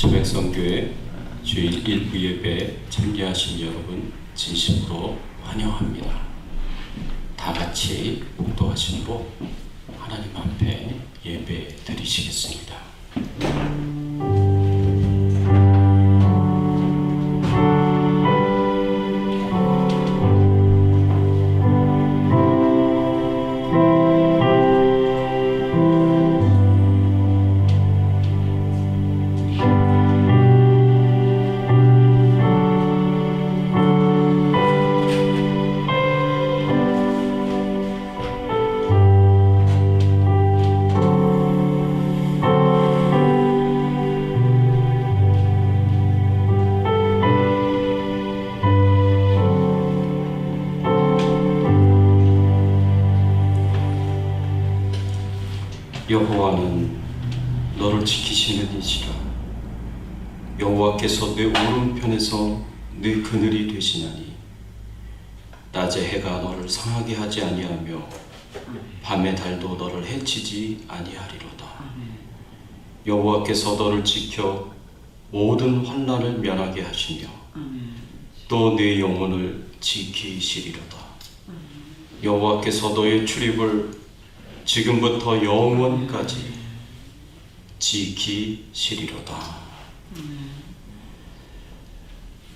초백성교회 주일 일부 예배에 참여하신 여러분 진심으로 환영합니다. 다 같이 복도하시고 하나님 앞에 예배 드리시겠습니다. 여호와는 너를 지키시는 이시라. 여호와께서 내 오른편에서 내 그늘이 되시나니 낮에 해가 너를 상하게 하지 아니하며 밤의 달도 너를 해치지 아니하리로다. 여호와께서 너를 지켜 모든 환난을 면하게 하시며 또 내 영혼을 지키시리로다. 여호와께서 너의 출입을 지금부터 영원까지 지키시리로다.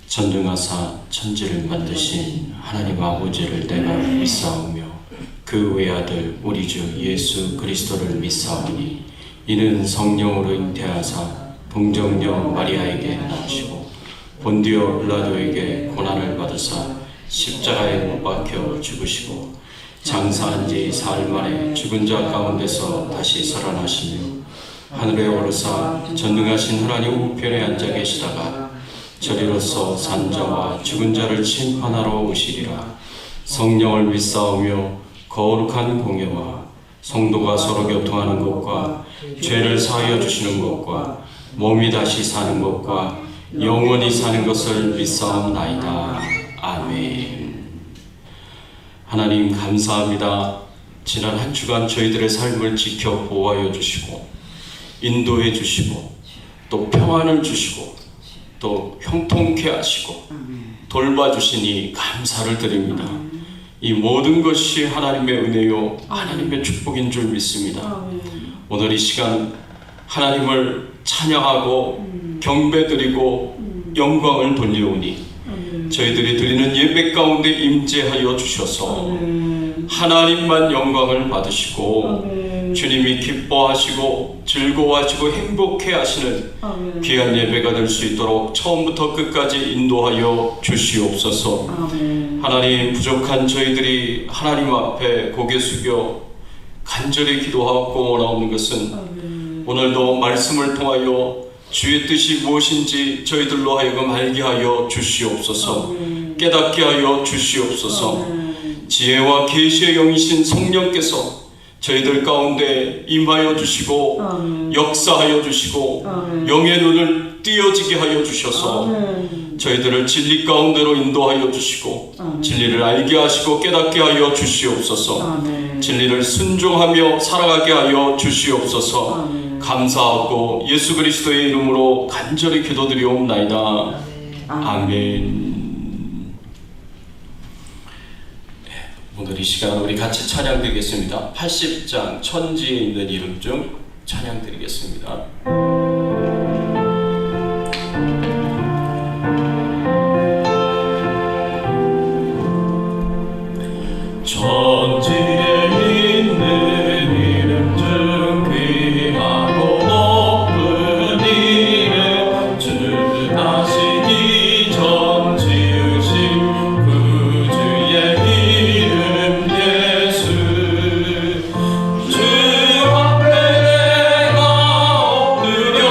전능하사 천지를 만드신 하나님 아버지를 내가 믿사오며 그 외아들 우리 주 예수 그리스도를 믿사오니 이는 성령으로 잉태하사 동정녀 마리아에게 나오시고 본디오 빌라도에게 고난을 받으사 십자가에 못 박혀 죽으시고 장사한 지 사흘 만에 죽은 자 가운데서 다시 살아나시며 하늘에 오르사 전능하신 하나님 우편에 앉아 계시다가 저리로서 산자와 죽은 자를 심판하러 오시리라. 성령을 믿사오며 거룩한 공예와 성도가 서로 교통하는 것과 죄를 사하여 주시는 것과 몸이 다시 사는 것과 영원히 사는 것을 믿사옵나이다. 아멘. 하나님 감사합니다. 지난 한 주간 저희들의 삶을 지켜 보호하여 주시고 인도해 주시고 또 평안을 주시고 또 형통케 하시고 돌봐주시니 감사를 드립니다. 이 모든 것이 하나님의 은혜요 하나님의 축복인 줄 믿습니다. 오늘 이 시간 하나님을 찬양하고 경배드리고 영광을 돌려오니 저희들이 드리는 예배 가운데 임재하여 주셔서 하나님만 영광을 받으시고 주님이 기뻐하시고 즐거워하시고 행복해 하시는 귀한 예배가 될 수 있도록 처음부터 끝까지 인도하여 주시옵소서. 하나님, 부족한 저희들이 하나님 앞에 고개 숙여 간절히 기도하고 원하오는 것은 오늘도 말씀을 통하여 주의 뜻이 무엇인지 저희들로 하여금 알게 하여 주시옵소서. 깨닫게 하여 주시옵소서. 지혜와 계시의 영이신 성령께서 저희들 가운데 임하여 주시고 역사하여 주시고 영의 눈을 띄어지게 하여 주셔서 저희들을 진리 가운데로 인도하여 주시고 진리를 알게 하시고 깨닫게 하여 주시옵소서. 진리를 순종하며 살아가게 하여 주시옵소서. 감사하고 예수 그리스도의 이름으로 간절히 기도드리옵나이다. 아멘. 오늘 이 시간 우리 같이 찬양 드리겠습니다. 80장 천지에 있는 이름 중 찬양 드리겠습니다. 천지에 있는 이름 중 귀하고 높은 이름 주 다시기 전 지으신 그 주의 이름 예수. 주 앞에 내가 엎드려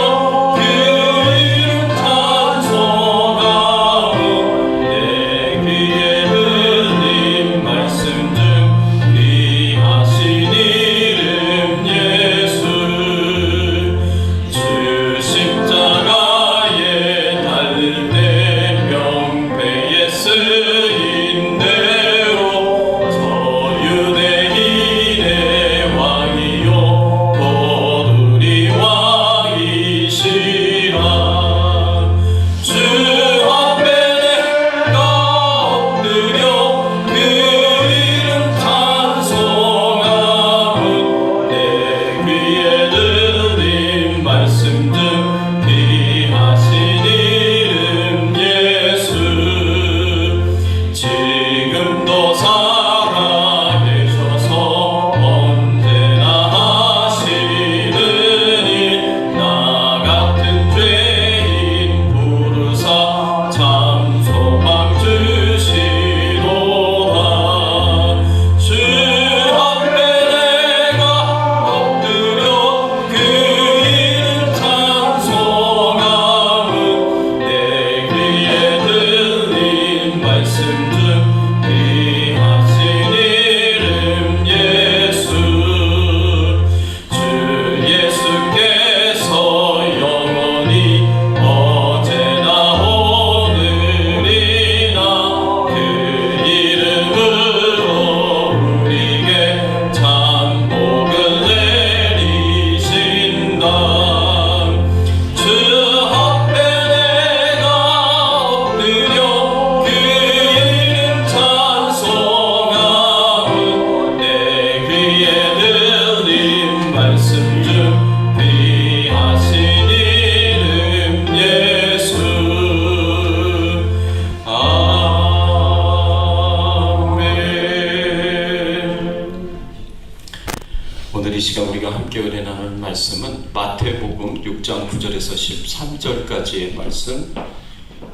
말씀은 마태복음 6장 9절에서 13절까지의 말씀,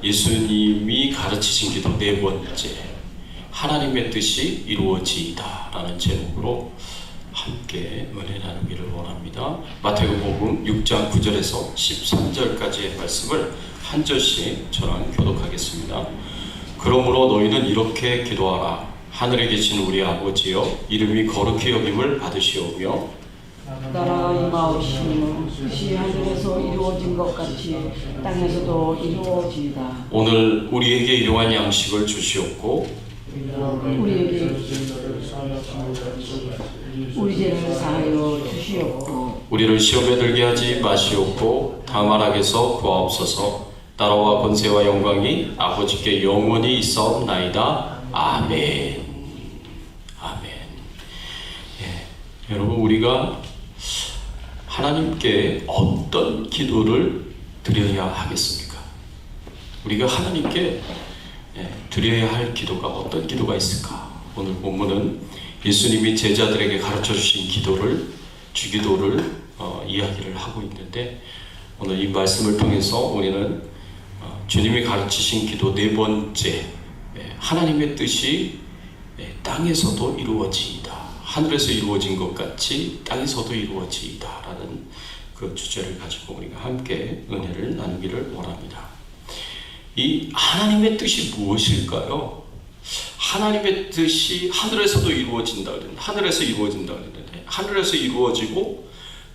예수님이 가르치신 기도 네 번째, 하나님의 뜻이 이루어지이다 라는 제목으로 함께 은혜 나누기를 원합니다. 마태복음 6장 9절에서 13절까지의 말씀을 한 절씩 저랑 교독하겠습니다. 그러므로 너희는 이렇게 기도하라. 하늘에 계신 우리 아버지여, 이름이 거룩히 여김을 받으시오며 나라 임하옵시며 뜻이 하늘에서 이루어진 것 같이 땅에서도 이루어지이다. 오늘 우리에게 일용할 양식을 주시옵고 우리에게 우리 죄를 사하여 주시옵고 우리를 시험에 들게 하지 마시옵고 다만 악에서 구하옵소서. 나라와 권세와 영광이 아버지께 영원히 있사옵나이다. 아멘. 아멘. 예, 여러분, 우리가 하나님께 어떤 기도를 드려야 하겠습니까? 우리가 하나님께 드려야 할 기도가 어떤 기도가 있을까? 오늘 본문은 예수님이 제자들에게 가르쳐 주신 주기도를 이야기를 하고 있는데, 오늘 이 말씀을 통해서 우리는 주님이 가르치신 기도 네 번째, 하나님의 뜻이 땅에서도 이루어지이다. 하늘에서 이루어진 것 같이 땅에서도 이루어지이다 라는 그 주제를 가지고 우리가 함께 은혜를 나누기를 원합니다. 이 하나님의 뜻이 무엇일까요? 하나님의 뜻이 하늘에서도 이루어진다 그랬는데, 하늘에서 이루어진다 그랬는데, 하늘에서 이루어지고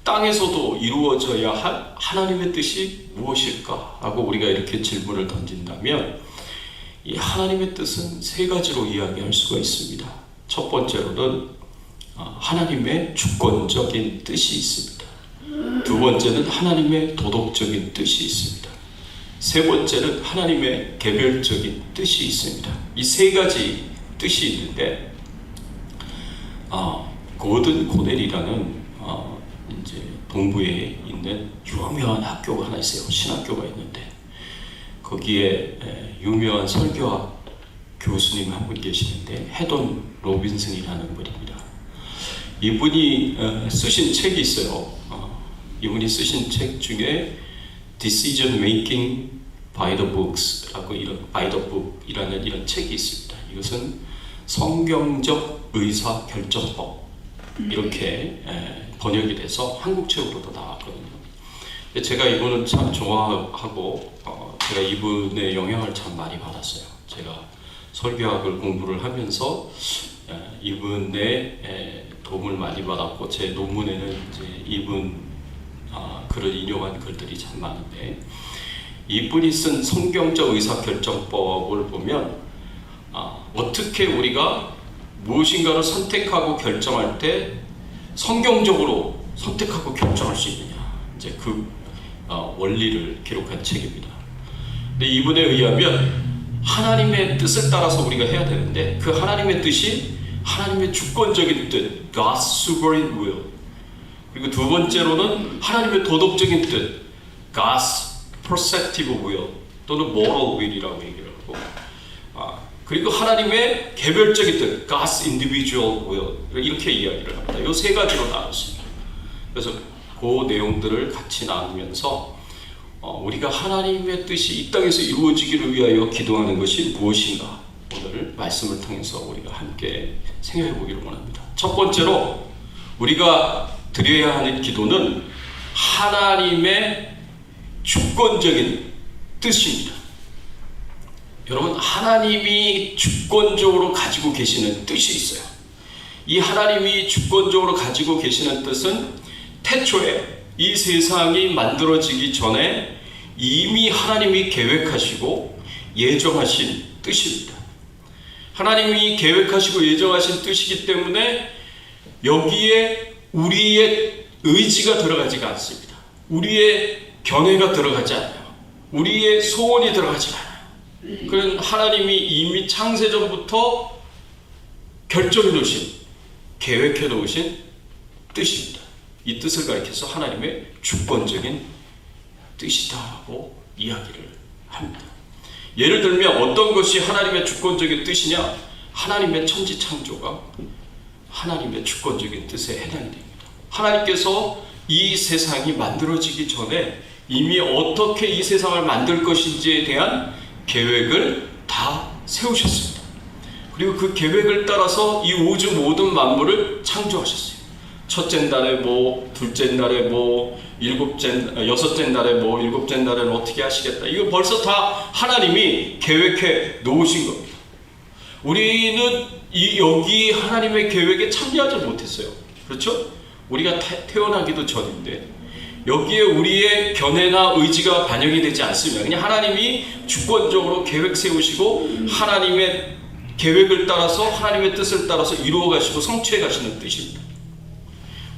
땅에서도 이루어져야 할 하나님의 뜻이 무엇일까? 라고 우리가 이렇게 질문을 던진다면, 이 하나님의 뜻은 세 가지로 이야기할 수가 있습니다. 첫 번째로는 하나님의 주권적인 뜻이 있습니다. 두 번째는 하나님의 도덕적인 뜻이 있습니다. 세 번째는 하나님의 개별적인 뜻이 있습니다. 이 세 가지 뜻이 있는데, 고든 고넬이라는 이제 동부에 있는 유명한 학교가 하나 있어요. 신학교가 있는데, 거기에 유명한 설교학 교수님 한 분 계시는데, 헤돈 로빈슨이라는 분입니다. 이분이 쓰신 책이 있어요. 이분이 쓰신 책 중에 Decision Making by the Books라고 by the Book이라는 이런 책이 있습니다. 이것은 성경적 의사 결정법 이렇게 번역이 돼서 한국책으로도 나왔거든요. 제가 이분을 참 좋아하고 제가 이분의 영향을 참 많이 받았어요. 제가 설교학을 공부를 하면서 이분의 도움을 많이 받았고, 제 논문에는 이제 이분 글을 인용한 글들이 참 많은데, 이분이 쓴 성경적 의사결정법을 보면 어떻게 우리가 무엇인가를 선택하고 결정할 때 성경적으로 선택하고 결정할 수 있느냐, 이제 그 원리를 기록한 책입니다. 근데 이분에 의하면 하나님의 뜻을 따라서 우리가 해야 되는데, 그 하나님의 뜻이 하나님의 주권적인 뜻, God's sovereign will. 그리고 두 번째로는 하나님의 도덕적인 뜻, God's perceptive will 또는 moral will이라고 얘기를 하고, 그리고 하나님의 개별적인 뜻, God's individual will, 이렇게 이야기를 합니다. 이 세 가지로 나눴습니다. 그래서 그 내용들을 같이 나누면서 우리가 하나님의 뜻이 이 땅에서 이루어지기를 위하여 기도하는 것이 무엇인가, 오늘 말씀을 통해서 우리가 함께 생각해 보기를 원합니다. 첫 번째로 우리가 드려야 하는 기도는 하나님의 주권적인 뜻입니다. 여러분, 하나님이 주권적으로 가지고 계시는 뜻이 있어요. 이 하나님이 주권적으로 가지고 계시는 뜻은 태초에 이 세상이 만들어지기 전에 이미 하나님이 계획하시고 예정하신 뜻입니다. 하나님이 계획하시고 예정하신 뜻이기 때문에 여기에 우리의 의지가 들어가지가 않습니다. 우리의 견해가 들어가지 않아요. 우리의 소원이 들어가지 않아요. 그건 하나님이 이미 창세전부터 결정해 놓으신, 계획해 놓으신 뜻입니다. 이 뜻을 가리켜서 하나님의 주권적인 뜻이다라고 이야기를 합니다. 예를 들면 어떤 것이 하나님의 주권적인 뜻이냐? 하나님의 천지창조가 하나님의 주권적인 뜻에 해당이 됩니다. 하나님께서 이 세상이 만들어지기 전에 이미 어떻게 이 세상을 만들 것인지에 대한 계획을 다 세우셨습니다. 그리고 그 계획을 따라서 이 우주 모든 만물을 창조하셨어요. 첫째 날에 뭐, 둘째 날에 뭐, 여섯째 날에 뭐, 일곱째 날에는 어떻게 하시겠다. 이거 벌써 다 하나님이 계획해 놓으신 겁니다. 우리는 여기 하나님의 계획에 참여하지 못했어요. 그렇죠? 우리가 태어나기도 전인데 여기에 우리의 견해나 의지가 반영이 되지 않습니다. 그냥 하나님이 주권적으로 계획 세우시고 하나님의 계획을 따라서 하나님의 뜻을 따라서 이루어 가시고 성취해 가시는 뜻입니다.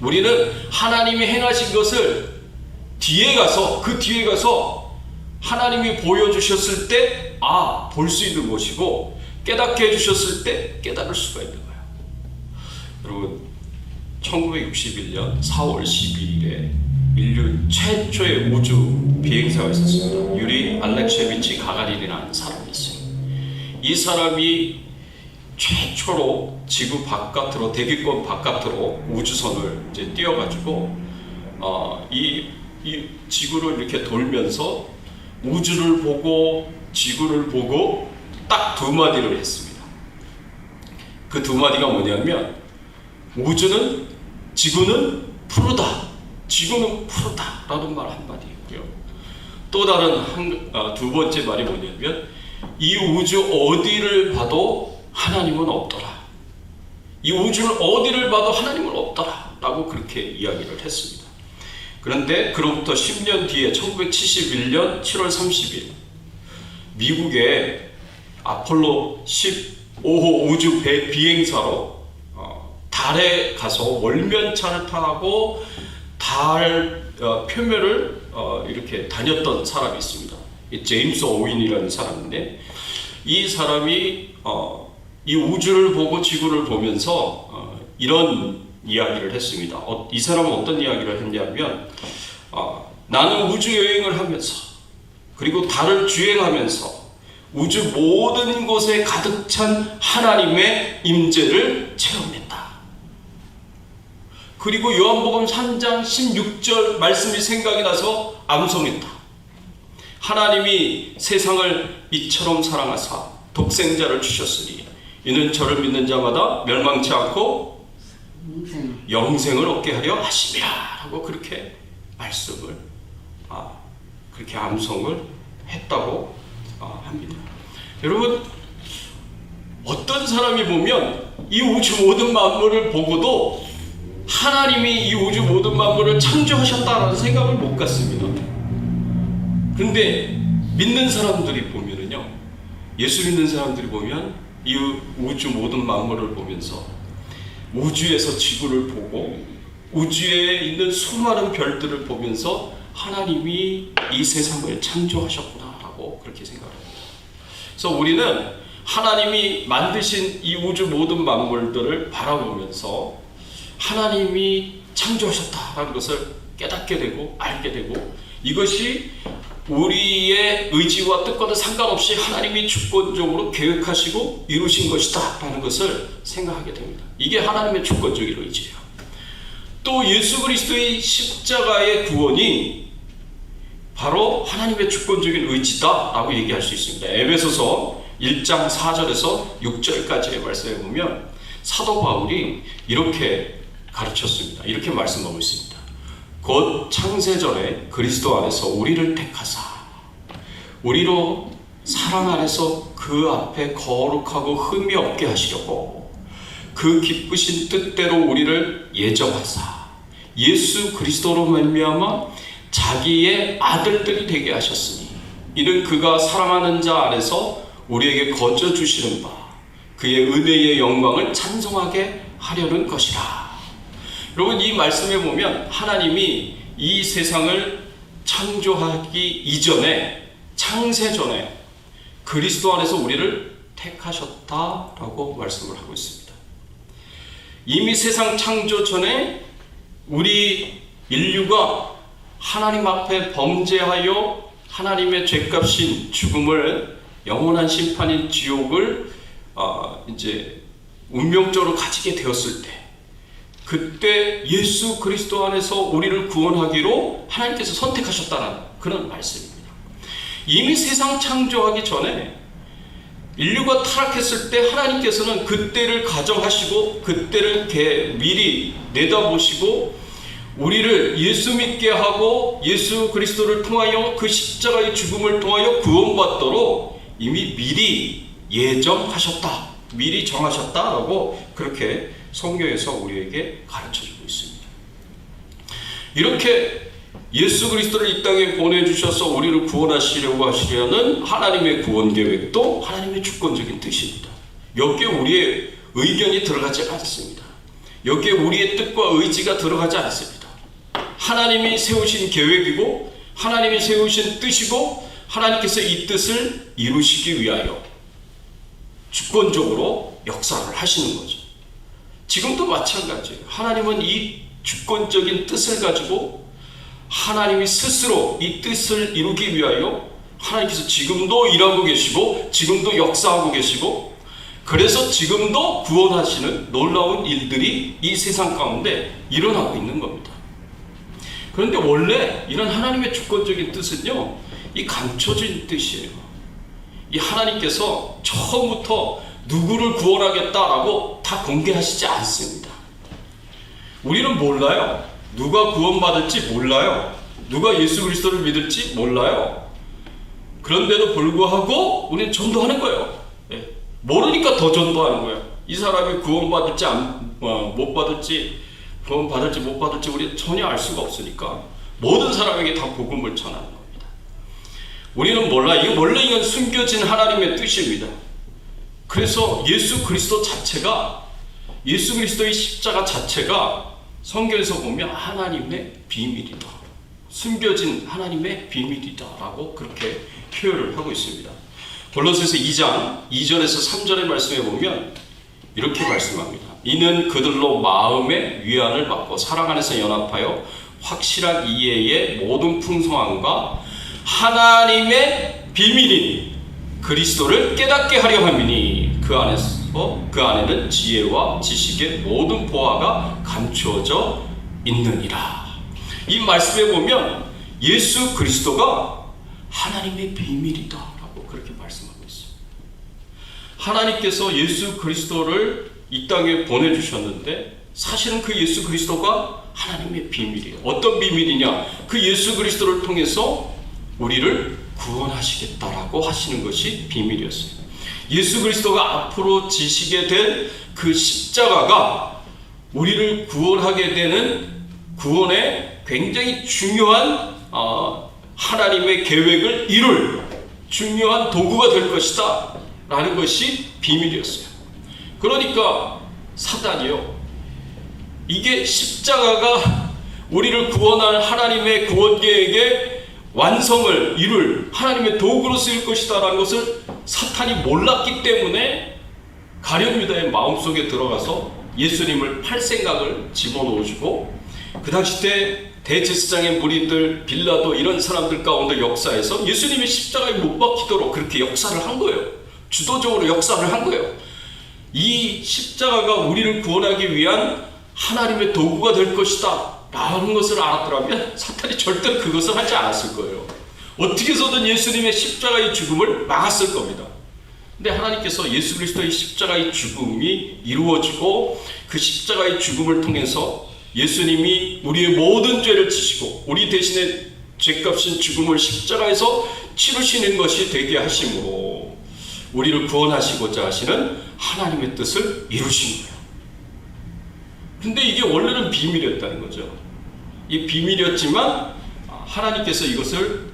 우리는 하나님이 행하신 것을 뒤에 가서 하나님이 보여주셨을 때 볼 수 있는 것이고 깨닫게 해주셨을 때 깨달을 수가 있는 거예요. 여러분 1961년 4월 12일에 인류 최초의 우주 비행사가 있었습니다. 유리 알렉셰비치 가가린이라는 사람이 있어요. 이 사람이 최초로 지구 바깥으로, 대기권 바깥으로 우주선을 이제 띄워가지고 이 지구를 이렇게 돌면서 우주를 보고 지구를 보고 딱 두 마디를 했습니다. 그 두 마디가 뭐냐면 지구는 푸르다, 지구는 푸르다 라는 말 한마디였고요. 또 다른 두 번째 말이 뭐냐면 이 우주 어디를 봐도 하나님은 없더라. 이 우주를 어디를 봐도 하나님은 없더라 라고 그렇게 이야기를 했습니다. 그런데 그로부터 10년 뒤에 1971년 7월 30일 미국의 아폴로 15호 우주 비행사로 달에 가서 월면차를 타고 달 표면을 이렇게 다녔던 사람이 있습니다. 제임스 오윈이라는 사람인데 이 사람이 이 우주를 보고 지구를 보면서 이런 이야기를 했습니다. 이 사람은 어떤 이야기를 했냐면 나는 우주 여행을 하면서 그리고 달을 주행하면서 우주 모든 곳에 가득 찬 하나님의 임재를 체험했다. 그리고 요한복음 3장 16절 말씀이 생각이 나서 암송했다. 하나님이 세상을 이처럼 사랑하사 독생자를 주셨으니 이는 저를 믿는 자마다 멸망치 않고 영생을 얻게 하려 하심이라 라고 그렇게 말씀을 그렇게 암송을 했다고 합니다. 여러분 어떤 사람이 보면 이 우주 모든 만물을 보고도 하나님이 이 우주 모든 만물을 창조하셨다라는 생각을 못 갖습니다. 그런데 믿는 사람들이 보면은요, 예수 믿는 사람들이 보면 이 우주 모든 만물을 보면서 우주에서 지구를 보고 우주에 있는 수많은 별들을 보면서 하나님이 이 세상을 창조하셨구나라고 그렇게 생각합니다. 그래서 우리는 하나님이 만드신 이 우주 모든 만물들을 바라보면서 하나님이 창조하셨다라는 것을 깨닫게 되고 알게 되고 이것이 우리의 의지와 뜻과도 상관없이 하나님이 주권적으로 계획하시고 이루신 것이다 라는 것을 생각하게 됩니다. 이게 하나님의 주권적인 의지예요. 또 예수 그리스도의 십자가의 구원이 바로 하나님의 주권적인 의지다 라고 얘기할 수 있습니다. 에베소서 1장 4절에서 6절까지의 말씀에 보면 사도 바울이 이렇게 가르쳤습니다. 이렇게 말씀하고 있습니다. 곧 창세전에 그리스도 안에서 우리를 택하사 우리로 사랑 안에서 그 앞에 거룩하고 흠이 없게 하시려고 그 기쁘신 뜻대로 우리를 예정하사 예수 그리스도로 말미암아 자기의 아들들이 되게 하셨으니 이는 그가 사랑하는 자 안에서 우리에게 거저 주시는 바 그의 은혜의 영광을 찬송하게 하려는 것이라. 여러분 이 말씀에 보면 하나님이 이 세상을 창조하기 이전에 창세전에 그리스도 안에서 우리를 택하셨다라고 말씀을 하고 있습니다. 이미 세상 창조 전에 우리 인류가 하나님 앞에 범죄하여 하나님의 죄값인 죽음을 영원한 심판인 지옥을 이제 운명적으로 가지게 되었을 때 그때 예수 그리스도 안에서 우리를 구원하기로 하나님께서 선택하셨다는 그런 말씀입니다. 이미 세상 창조하기 전에 인류가 타락했을 때 하나님께서는 그때를 가정하시고 그때를 미리 내다보시고 우리를 예수 믿게 하고 예수 그리스도를 통하여 그 십자가의 죽음을 통하여 구원받도록 이미 미리 예정하셨다, 미리 정하셨다라고 그렇게 성경에서 우리에게 가르쳐주고 있습니다. 이렇게 예수 그리스도를 이 땅에 보내주셔서 우리를 구원하시려고 하시려는 하나님의 구원 계획도 하나님의 주권적인 뜻입니다. 여기에 우리의 의견이 들어가지 않습니다. 여기에 우리의 뜻과 의지가 들어가지 않습니다. 하나님이 세우신 계획이고 하나님이 세우신 뜻이고 하나님께서 이 뜻을 이루시기 위하여 주권적으로 역사를 하시는 거죠. 지금도 마찬가지예요. 하나님은 이 주권적인 뜻을 가지고 하나님이 스스로 이 뜻을 이루기 위하여 하나님께서 지금도 일하고 계시고 지금도 역사하고 계시고 그래서 지금도 구원하시는 놀라운 일들이 이 세상 가운데 일어나고 있는 겁니다. 그런데 원래 이런 하나님의 주권적인 뜻은요, 이 감춰진 뜻이에요. 이 하나님께서 처음부터 누구를 구원하겠다라고 다 공개하시지 않습니다. 우리는 몰라요. 누가 구원받을지 몰라요. 누가 예수 그리스도를 믿을지 몰라요. 그런데도 불구하고 우리는 전도하는 거예요. 모르니까 더 전도하는 거예요. 이 사람이 구원받을지 못 받을지, 구원받을지 못 받을지 우리 전혀 알 수가 없으니까 모든 사람에게 다 복음을 전하는 겁니다. 우리는 몰라. 원래 이건 숨겨진 하나님의 뜻입니다. 그래서 예수 그리스도 자체가, 예수 그리스도의 십자가 자체가 성경에서 보면 하나님의 비밀이다, 숨겨진 하나님의 비밀이다 라고 그렇게 표현을 하고 있습니다. 골로새서 2장 2절에서 3절의 말씀에 보면 이렇게 말씀합니다. 이는 그들로 마음의 위안을 받고 사랑 안에서 연합하여 확실한 이해의 모든 풍성함과 하나님의 비밀인 그리스도를 깨닫게 하려 함이니 그 안에는 지혜와 지식의 모든 보화가 감추어져 있느니라. 이 말씀에 보면 예수 그리스도가 하나님의 비밀이다 라고 그렇게 말씀하고 있어요. 하나님께서 예수 그리스도를 이 땅에 보내주셨는데 사실은 그 예수 그리스도가 하나님의 비밀이에요. 어떤 비밀이냐? 그 예수 그리스도를 통해서 우리를 구원하시겠다라고 하시는 것이 비밀이었어요. 예수 그리스도가 앞으로 지시게 될 그 십자가가 우리를 구원하게 되는 구원의 굉장히 중요한 하나님의 계획을 이룰 중요한 도구가 될 것이다 라는 것이 비밀이었어요. 그러니까 사단이요, 이게 십자가가 우리를 구원할 하나님의 구원 계획의 완성을 이룰 하나님의 도구로 쓰일 것이다 라는 것을 사탄이 몰랐기 때문에 가룟 유다의 마음속에 들어가서 예수님을 팔 생각을 집어넣어주고, 그 당시 때 대제사장의 무리들, 빌라도 이런 사람들 가운데 역사에서 예수님이 십자가에 못 박히도록 그렇게 역사를 한 거예요. 주도적으로 역사를 한 거예요. 이 십자가가 우리를 구원하기 위한 하나님의 도구가 될 것이다 라는 것을 알았더라면 사탄이 절대로 그것을 하지 않았을 거예요. 어떻게 해서든 예수님의 십자가의 죽음을 막았을 겁니다. 근데 하나님께서 예수 그리스도의 십자가의 죽음이 이루어지고 그 십자가의 죽음을 통해서 예수님이 우리의 모든 죄를 지시고 우리 대신에 죄값인 죽음을 십자가에서 치르시는 것이 되게 하심으로 우리를 구원하시고자 하시는 하나님의 뜻을 이루신 거예요. 근데 이게 원래는 비밀이었다는 거죠. 이 비밀이었지만 하나님께서 이것을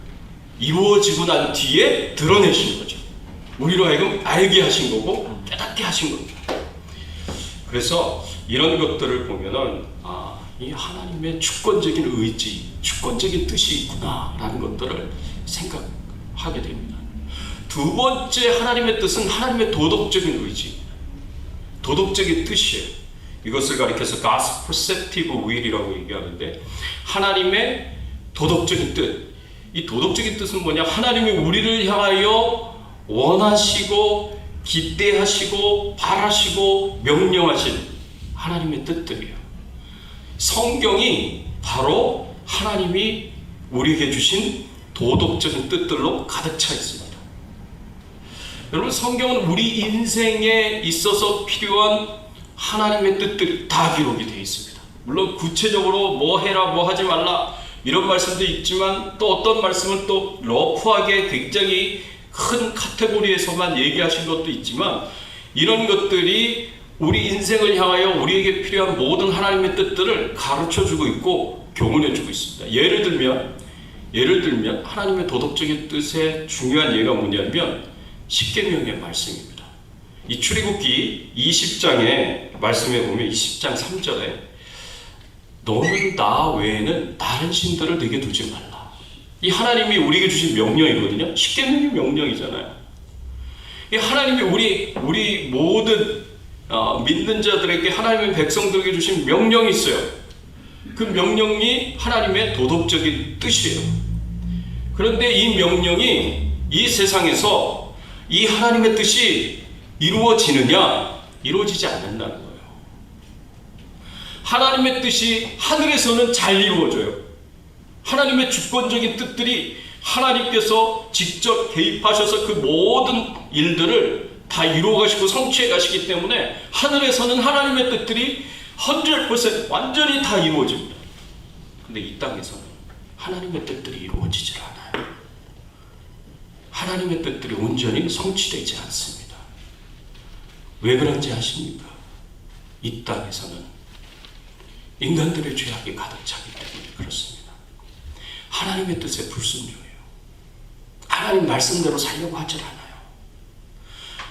이루어지고 난 뒤에 드러내신 거죠. 우리로 하여금 알게 하신 거고 깨닫게 하신 겁니다. 그래서 이런 것들을 보면은 이 하나님의 주권적인 의지, 주권적인 뜻이 있구나 라는 것들을 생각하게 됩니다. 두 번째 하나님의 뜻은 하나님의 도덕적인 의지, 도덕적인 뜻이에요. 이것을 가리켜서 God's perceptive will이라고 얘기하는데, 하나님의 도덕적인 뜻. 이 도덕적인 뜻은 뭐냐? 하나님이 우리를 향하여 원하시고 기대하시고 바라시고 명령하신 하나님의 뜻들이에요. 성경이 바로 하나님이 우리에게 주신 도덕적인 뜻들로 가득 차 있습니다. 여러분, 성경은 우리 인생에 있어서 필요한 하나님의 뜻들이 다 기록이 되어 있습니다. 물론 구체적으로 뭐 해라 뭐 하지 말라 이런 말씀도 있지만, 또 어떤 말씀은 또 러프하게 굉장히 큰 카테고리에서만 얘기하신 것도 있지만, 이런 것들이 우리 인생을 향하여 우리에게 필요한 모든 하나님의 뜻들을 가르쳐주고 있고 교훈해주고 있습니다. 예를 들면 하나님의 도덕적인 뜻의 중요한 예가 뭐냐면 십계명의 말씀입니다. 이 출애굽기 20장의 말씀에 보면 20장 3절에 너는 나 외에는 다른 신들을 내게 두지 말라. 이 하나님이 우리에게 주신 명령이거든요. 십계명이 명령이잖아요. 이 하나님이 우리 모든 믿는 자들에게, 하나님의 백성들에게 주신 명령이 있어요. 그 명령이 하나님의 도덕적인 뜻이에요. 그런데 이 명령이 이 세상에서 이 하나님의 뜻이 이루어지느냐? 이루어지지 않는다는 거예요. 하나님의 뜻이 하늘에서는 잘 이루어져요. 하나님의 주권적인 뜻들이 하나님께서 직접 개입하셔서 그 모든 일들을 다 이루어 가시고 성취해 가시기 때문에 하늘에서는 하나님의 뜻들이 100% 완전히 다 이루어집니다. 근데 이 땅에서는 하나님의 뜻들이 이루어지질 않아요. 하나님의 뜻들이 온전히 성취되지 않습니다. 왜 그런지 아십니까? 이 땅에서는 인간들의 죄악이 가득 차기 때문에 그렇습니다. 하나님의 뜻에 불순종해요. 하나님 말씀대로 살려고 하질 않아요.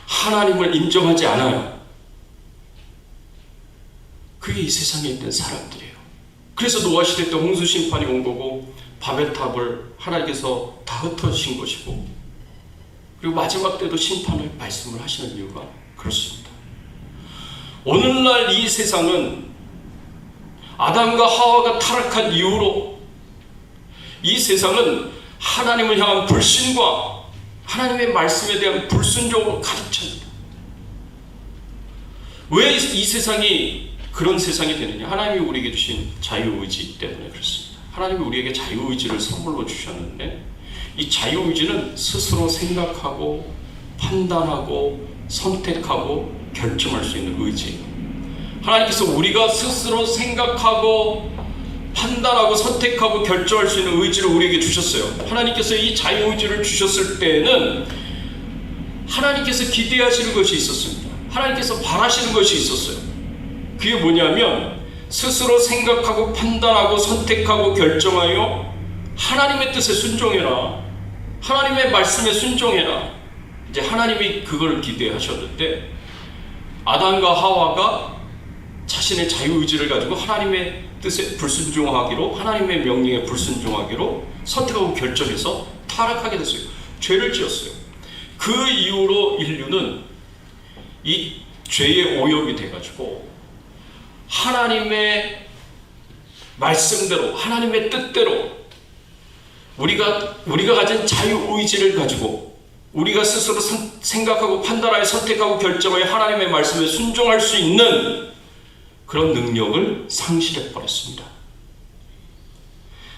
하나님을 인정하지 않아요. 그게 이 세상에 있는 사람들이에요. 그래서 노아 시대 때 홍수 심판이 온 거고, 바벨탑을 하나님께서 다 흩어지신 것이고, 그리고 마지막 때도 심판을 말씀을 하시는 이유가 그렇습니다. 오늘날 이 세상은 아담과 하와가 타락한 이후로 이 세상은 하나님을 향한 불신과 하나님의 말씀에 대한 불순종으로 가득 찹니다. 왜 이 세상이 그런 세상이 되느냐? 하나님이 우리에게 주신 자유의지 때문에 그렇습니다. 하나님이 우리에게 자유의지를 선물로 주셨는데, 이 자유의지는 스스로 생각하고 판단하고 선택하고 결정할 수 있는 의지예요. 하나님께서 우리가 스스로 생각하고 판단하고 선택하고 결정할 수 있는 의지를 우리에게 주셨어요. 하나님께서 이 자유의지를 주셨을 때에는 하나님께서 기대하시는 것이 있었습니다. 하나님께서 바라시는 것이 있었어요. 그게 뭐냐면 스스로 생각하고 판단하고 선택하고 결정하여 하나님의 뜻에 순종해라. 하나님의 말씀에 순종해라. 이제 하나님이 그걸 기대하셨는데, 아담과 하와가 자신의 자유의지를 가지고 하나님의 뜻에 불순종하기로, 하나님의 명령에 불순종하기로 선택하고 결정해서 타락하게 됐어요. 죄를 지었어요. 그 이후로 인류는 이 죄의 오염이 돼가지고 하나님의 말씀대로, 하나님의 뜻대로 우리가 가진 자유의지를 가지고 우리가 스스로 생각하고 판단하여 선택하고 결정하여 하나님의 말씀에 순종할 수 있는 그런 능력을 상실해버렸습니다.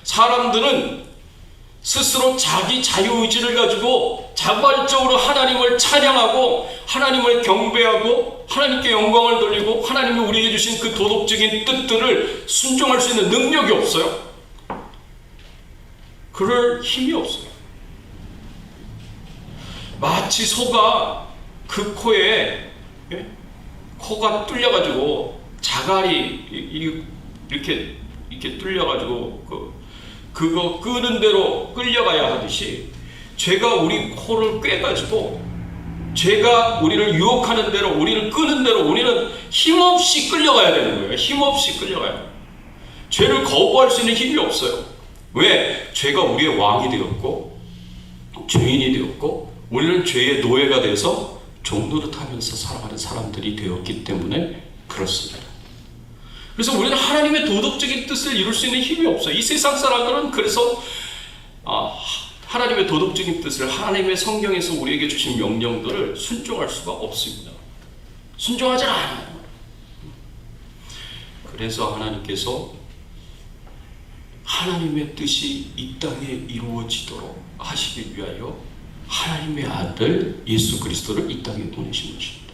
사람들은 스스로 자기 자유의지를 가지고 자발적으로 하나님을 찬양하고 하나님을 경배하고 하나님께 영광을 돌리고 하나님이 우리에게 주신 그 도덕적인 뜻들을 순종할 수 있는 능력이 없어요. 그럴 힘이 없어요. 마치 소가 그 코에, 코가 뚫려가지고 자갈이 이렇게 뚫려가지고 그거 끄는 대로 끌려가야 하듯이, 죄가 우리 코를 꿰가지고 죄가 우리를 유혹하는 대로, 우리를 끄는 대로 우리는 힘없이 끌려가야 되는 거예요. 힘없이 끌려가요. 죄를 거부할 수 있는 힘이 없어요. 왜? 죄가 우리의 왕이 되었고 죄인이 되었고 우리는 죄의 노예가 돼서 종노릇하면서 살아가는 사람들이 되었기 때문에 그렇습니다. 그래서 우리는 하나님의 도덕적인 뜻을 이룰 수 있는 힘이 없어요. 이 세상 사람들은 그래서 하나님의 도덕적인 뜻을, 하나님의 성경에서 우리에게 주신 명령들을 순종할 수가 없습니다. 순종하지 않아요. 그래서 하나님께서 하나님의 뜻이 이 땅에 이루어지도록 하시기 위하여 하나님의 아들 예수 그리스도를 이 땅에 보내신 것입니다.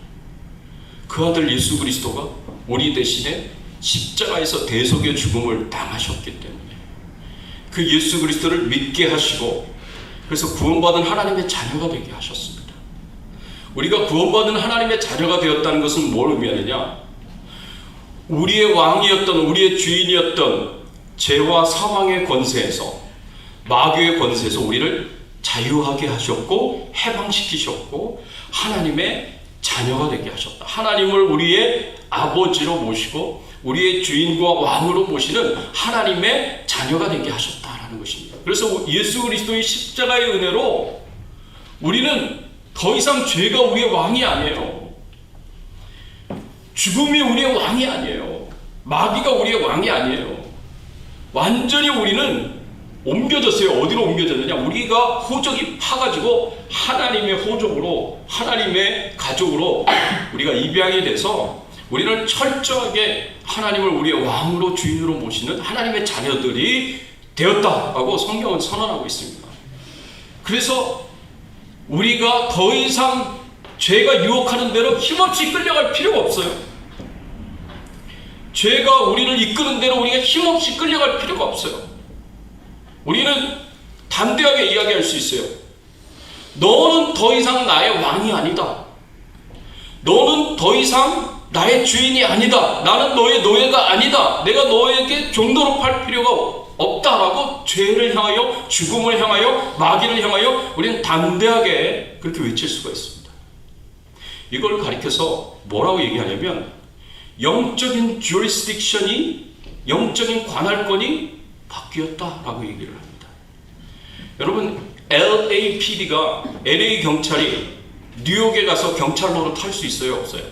그 아들 예수 그리스도가 우리 대신에 십자가에서 대속의 죽음을 당하셨기 때문에 그 예수 그리스도를 믿게 하시고 그래서 구원받은 하나님의 자녀가 되게 하셨습니다. 우리가 구원받은 하나님의 자녀가 되었다는 것은 뭘 의미하느냐? 우리의 왕이었던, 우리의 주인이었던 죄와 사망의 권세에서, 마귀의 권세에서 우리를 자유하게 하셨고 해방시키셨고 하나님의 자녀가 되게 하셨다. 하나님을 우리의 아버지로 모시고 우리의 주인과 왕으로 모시는 하나님의 자녀가 되게 하셨다라는 것입니다. 그래서 예수 그리스도의 십자가의 은혜로 우리는 더 이상 죄가 우리의 왕이 아니에요. 죽음이 우리의 왕이 아니에요. 마귀가 우리의 왕이 아니에요. 완전히 우리는 옮겨졌어요. 어디로 옮겨졌느냐? 우리가 호적이 파가지고 하나님의 호적으로, 하나님의 가족으로 우리가 입양이 돼서 우리는 철저하게 하나님을 우리의 왕으로 주인으로 모시는 하나님의 자녀들이 되었다라고 성경은 선언하고 있습니다. 그래서 우리가 더 이상 죄가 유혹하는 대로 힘없이 끌려갈 필요가 없어요. 죄가 우리를 이끄는 대로 우리가 힘없이 끌려갈 필요가 없어요. 우리는 담대하게 이야기할 수 있어요. 너는 더 이상 나의 왕이 아니다. 너는 더 이상 나의 주인이 아니다. 나는 너의 노예가 아니다. 내가 너에게 종노릇 할 필요가 없다라고 죄를 향하여, 죽음을 향하여, 마귀를 향하여 우리는 담대하게 그렇게 외칠 수가 있습니다. 이걸 가리켜서 뭐라고 얘기하냐면 영적인 jurisdiction이, 영적인 관할권이 바뀌었다라고 얘기를 합니다. 여러분, LAPD가, LA 경찰이 뉴욕에 가서 경찰로를 탈 수 있어요, 없어요?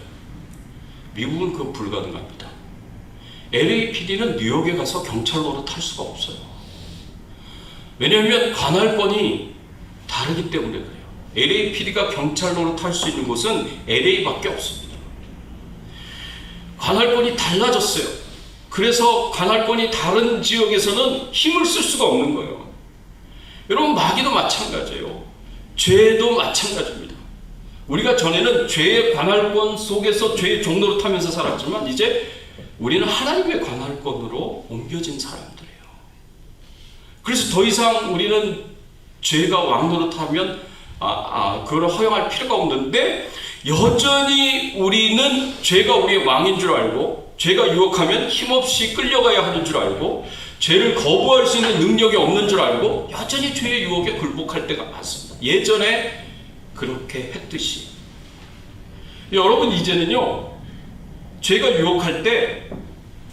미국은 그거 불가능합니다. LAPD는 뉴욕에 가서 경찰로를 탈 수가 없어요. 왜냐하면 관할권이 다르기 때문에 그래요. LAPD가 경찰로를 탈 수 있는 곳은 LA밖에 없습니다. 관할권이 달라졌어요. 그래서 관할권이 다른 지역에서는 힘을 쓸 수가 없는 거예요. 여러분, 마귀도 마찬가지예요. 죄도 마찬가지입니다. 우리가 전에는 죄의 관할권 속에서 죄의 종노릇 하면서 살았지만 이제 우리는 하나님의 관할권으로 옮겨진 사람들이에요. 그래서 더 이상 우리는 죄가 왕노릇하면 그걸 허용할 필요가 없는데 여전히 우리는 죄가 우리의 왕인 줄 알고 죄가 유혹하면 힘없이 끌려가야 하는 줄 알고 죄를 거부할 수 있는 능력이 없는 줄 알고 여전히 죄의 유혹에 굴복할 때가 많습니다. 예전에 그렇게 했듯이. 여러분, 이제는요, 죄가 유혹할 때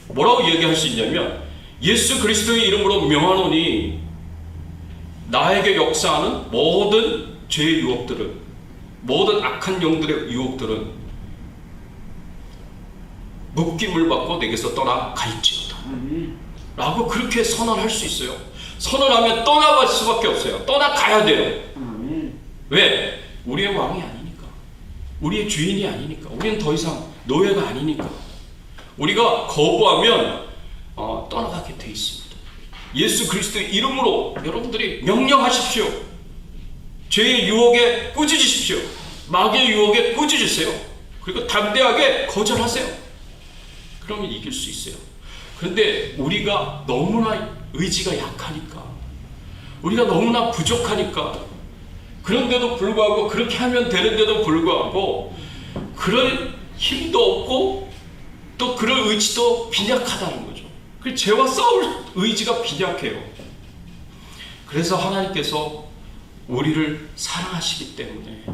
뭐라고 얘기할 수 있냐면 예수 그리스도의 이름으로 명하노니 나에게 역사하는 모든 죄의 유혹들은, 모든 악한 영들의 유혹들은 묶임을 받고 내게서 떠나갈지어다 라고 그렇게 선언할 수 있어요. 선언하면 떠나갈 수밖에 없어요. 떠나가야 돼요. 왜? 우리의 왕이 아니니까, 우리의 주인이 아니니까, 우리는 더 이상 노예가 아니니까. 우리가 거부하면 떠나가게 돼 있습니다. 예수 그리스도의 이름으로 여러분들이 명령하십시오. 죄의 유혹에 꾸짖으십시오. 마귀의 유혹에 꾸짖으세요. 그리고 담대하게 거절하세요. 그러면 이길 수 있어요. 그런데 우리가 너무나 의지가 약하니까, 우리가 너무나 부족하니까, 그런데도 불구하고, 그렇게 하면 되는데도 불구하고 그럴 힘도 없고 또 그럴 의지도 빈약하다는 거죠. 그 죄와 싸울 의지가 빈약해요. 그래서 하나님께서 우리를 사랑하시기 때문에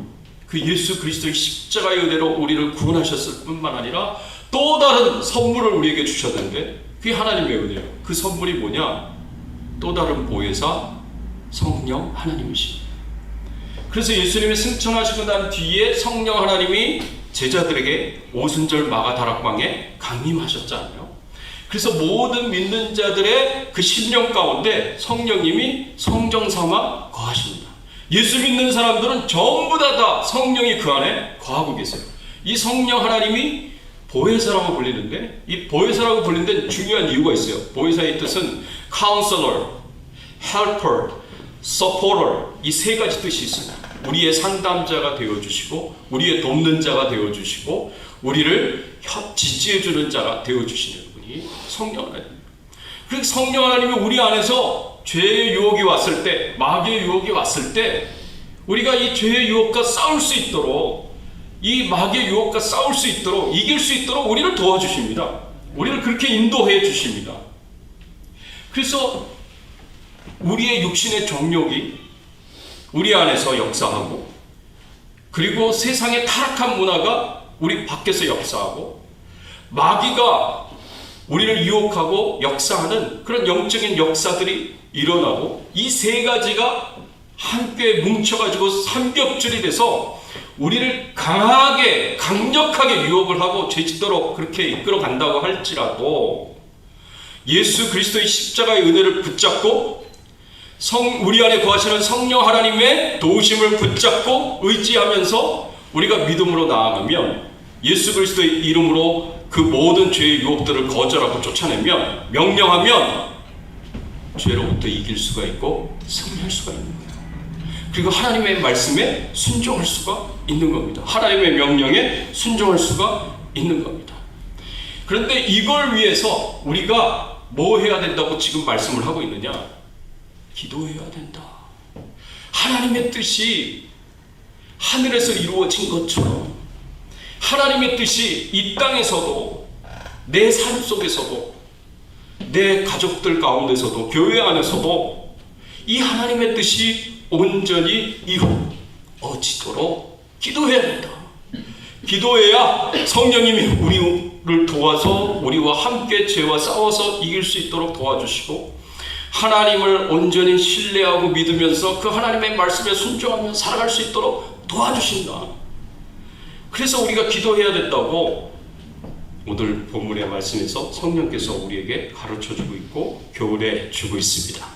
그 예수 그리스도의 십자가의 은혜로 우리를 구원하셨을 뿐만 아니라 또 다른 선물을 우리에게 주셨는데 그게 하나님의 은혜예요. 그 선물이 뭐냐? 또 다른 보혜사 성령 하나님이십니다. 그래서 예수님이 승천하시고 난 뒤에 성령 하나님이 제자들에게 오순절 마가다락방에 강림하셨잖아요. 그래서 모든 믿는 자들의 그 심령 가운데 성령님이 성정 삼아 거하십니다. 예수 믿는 사람들은 전부 다 성령이 그 안에 거하고 계세요. 이 성령 하나님이 보혜사라고 불리는데, 이 보혜사라고 불리는 데는 중요한 이유가 있어요. 보혜사의 뜻은 counselor, helper, supporter, 이 세 가지 뜻이 있습니다. 우리의 상담자가 되어주시고, 우리의 돕는 자가 되어주시고, 우리를 지지해주는 자가 되어주시는 분이 성령 하나님. 그렇게 성령 하나님이 우리 안에서 죄의 유혹이 왔을 때, 마귀의 유혹이 왔을 때, 우리가 이 죄의 유혹과 싸울 수 있도록, 이 마귀의 유혹과 싸울 수 있도록, 이길 수 있도록 우리를 도와주십니다. 우리를 그렇게 인도해 주십니다. 그래서 우리의 육신의 정욕이 우리 안에서 역사하고, 그리고 세상의 타락한 문화가 우리 밖에서 역사하고, 마귀가 우리를 유혹하고 역사하는 그런 영적인 역사들이 일어나고, 이 세 가지가 함께 뭉쳐가지고 삼겹줄이 돼서 우리를 강하게 강력하게 유혹을 하고 죄짓도록 그렇게 이끌어 간다고 할지라도, 예수 그리스도의 십자가의 은혜를 붙잡고 우리 안에 거하시는 성령 하나님의 도우심을 붙잡고 의지하면서 우리가 믿음으로 나아가면, 예수 그리스도의 이름으로 그 모든 죄의 유혹들을 거절하고 쫓아내면, 명령하면 죄로부터 이길 수가 있고 승리할 수가 있는 거예요. 그리고 하나님의 말씀에 순종할 수가 있는 겁니다. 하나님의 명령에 순종할 수가 있는 겁니다. 그런데 이걸 위해서 우리가 뭐 해야 된다고 지금 말씀을 하고 있느냐? 기도해야 된다. 하나님의 뜻이 하늘에서 이루어진 것처럼 하나님의 뜻이 이 땅에서도, 내 삶 속에서도, 내 가족들 가운데서도, 교회 안에서도 이 하나님의 뜻이 온전히 이루어지도록 기도해야 된다. 기도해야 성령님이 우리를 도와서 우리와 함께 죄와 싸워서 이길 수 있도록 도와주시고, 하나님을 온전히 신뢰하고 믿으면서 그 하나님의 말씀에 순종하며 살아갈 수 있도록 도와주신다. 그래서 우리가 기도해야 된다고 오늘 본문의 말씀에서 성령께서 우리에게 가르쳐주고 있고 교훈해 주고 있습니다.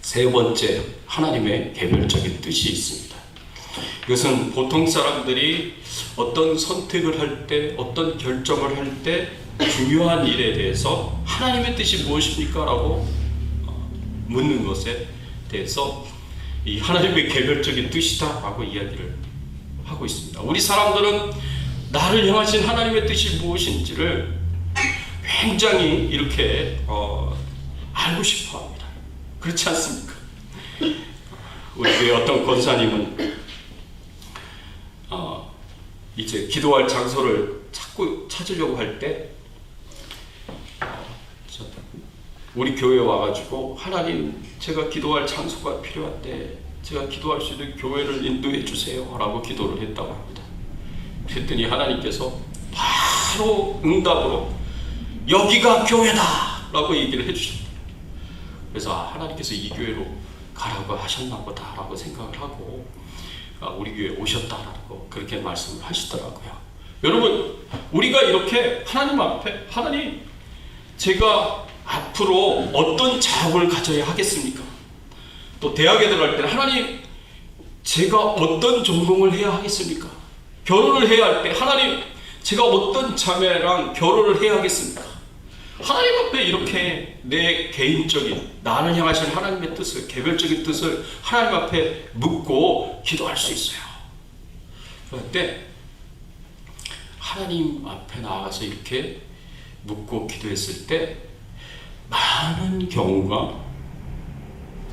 세 번째, 하나님의 개별적인 뜻이 있습니다. 이것은 보통 사람들이 어떤 선택을 할 때, 어떤 결정을 할 때 중요한 일에 대해서 하나님의 뜻이 무엇입니까? 라고 묻는 것에 대해서 이 하나님의 개별적인 뜻이다 라고 이야기를 하고 있습니다. 우리 사람들은 나를 향하신 하나님의 뜻이 무엇인지를 굉장히 이렇게 알고 싶어 합니다. 그렇지 않습니까? 우리 교회 어떤 권사님은 이제 기도할 장소를 찾으려고 할 때 우리 교회에 와가지고, 하나님, 제가 기도할 장소가 필요한데 제가 기도할 수 있는 교회를 인도해 주세요 라고 기도를 했다고 합니다. 그랬더니 하나님께서 바로 응답으로 여기가 교회다 라고 얘기를 해주셨대요. 그래서 하나님께서 이 교회로 가라고 하셨나 보다 라고 생각을 하고 우리 교회에 오셨다라고 그렇게 말씀을 하시더라고요. 여러분, 우리가 이렇게 하나님 앞에, 하나님, 제가 앞으로 어떤 자업을 가져야 하겠습니까? 또 대학에 들어갈 때는 하나님, 제가 어떤 전공을 해야 하겠습니까? 결혼을 해야 할 때 하나님, 제가 어떤 자매랑 결혼을 해야 하겠습니까? 하나님 앞에 이렇게 내 개인적인, 나를 향하신 하나님의 뜻을, 개별적인 뜻을 하나님 앞에 묻고 기도할 수 있어요. 그럴 때 하나님 앞에 나아가서 이렇게 묻고 기도했을 때 많은 경우가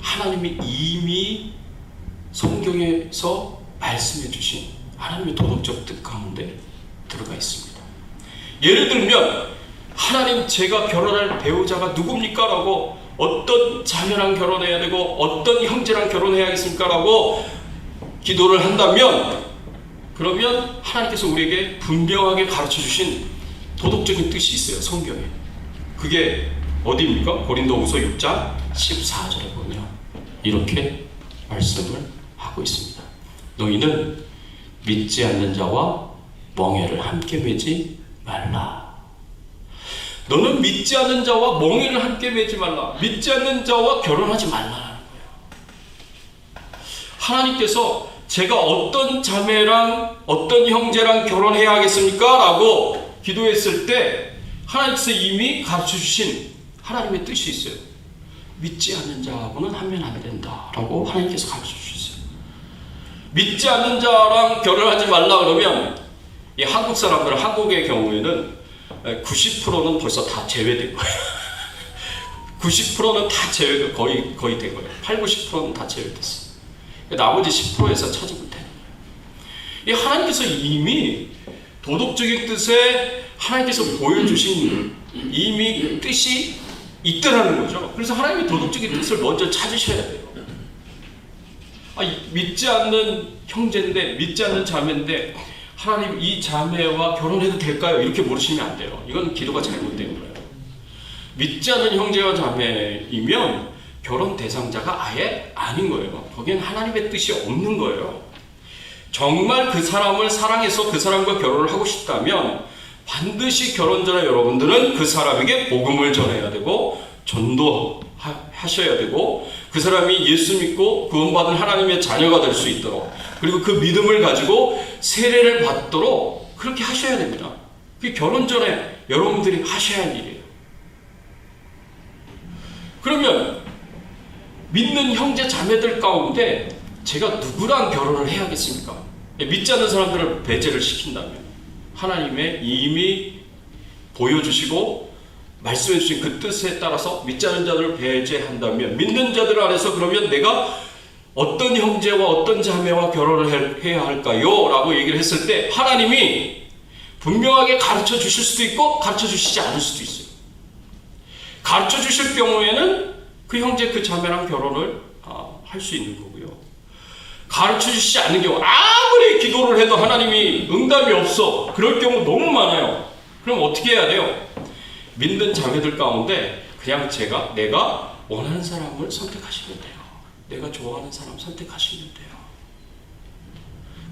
하나님이 이미 성경에서 말씀해 주신 하나님의 도덕적 뜻 가운데 들어가 있습니다. 예를 들면, 하나님, 제가 결혼할 배우자가 누굽니까? 라고, 어떤 자매랑 결혼해야 되고 어떤 형제랑 결혼해야겠습니까? 라고 기도를 한다면, 그러면 하나님께서 우리에게 분명하게 가르쳐 주신 도덕적인 뜻이 있어요, 성경에. 그게 어디입니까? 고린도후서 6장 14절에 보면 이렇게 말씀을 하고 있습니다. 너희는 믿지 않는 자와 멍에를 함께 매지 말라. 너는 믿지 않는 자와 멍에를 함께 매지 말라. 믿지 않는 자와 결혼하지 말라는 거예요. 하나님께서 제가 어떤 자매랑 어떤 형제랑 결혼해야 하겠습니까? 라고 기도했을 때 하나님께서 이미 가르쳐 주신 하나님의 뜻이 있어요. 믿지 않는 자하고는 하면 안 된다라고 하나님께서 가르쳐 주셨어요. 믿지 않는 자랑 결혼하지 말라 그러면 이 한국 사람들, 한국의 경우에는 90%는 벌써 다 제외된 거예요. 90%는 다 제외가 거의 된 거예요. 80-90%는 다 제외됐어요. 나머지 10%에서 찾으면 돼요. 이 하나님께서 이미 도덕적인 뜻에 하나님께서 보여주신 이미 뜻이 있더라는 거죠. 그래서 하나님의 도덕적인 뜻을 먼저 찾으셔야 돼요. 믿지 않는 형제인데, 믿지 않는 자매인데 하나님 이 자매와 결혼해도 될까요? 이렇게 물으시면 안 돼요. 이건 기도가 잘못된 거예요. 믿지 않는 형제와 자매이면 결혼 대상자가 아예 아닌 거예요. 거기엔 하나님의 뜻이 없는 거예요. 정말 그 사람을 사랑해서 그 사람과 결혼을 하고 싶다면 반드시 결혼 전에 여러분들은 그 사람에게 복음을 전해야 되고 전도하셔야 되고 그 사람이 예수 믿고 구원받은 하나님의 자녀가 될 수 있도록, 그리고 그 믿음을 가지고 세례를 받도록 그렇게 하셔야 됩니다. 그게 결혼 전에 여러분들이 하셔야 할 일이에요. 그러면 믿는 형제 자매들 가운데 제가 누구랑 결혼을 해야겠습니까? 믿지 않는 사람들을 배제를 시킨다면, 하나님의 이미 보여주시고 말씀해 주신 그 뜻에 따라서 믿지 않는 자들을 배제한다면, 믿는 자들 안에서 그러면 내가 어떤 형제와 어떤 자매와 결혼을 해야 할까요? 라고 얘기를 했을 때 하나님이 분명하게 가르쳐 주실 수도 있고 가르쳐 주시지 않을 수도 있어요. 가르쳐 주실 경우에는 그 형제 그 자매랑 결혼을 할 수 있는 거고요. 가르쳐 주시지 않는 경우, 아무리 기도를 해도 하나님이 응답이 없어, 그럴 경우 너무 많아요. 그럼 어떻게 해야 돼요? 믿는 자매들 가운데 그냥 내가 원하는 사람을 선택하시면 돼요. 내가 좋아하는 사람 선택하시면 돼요.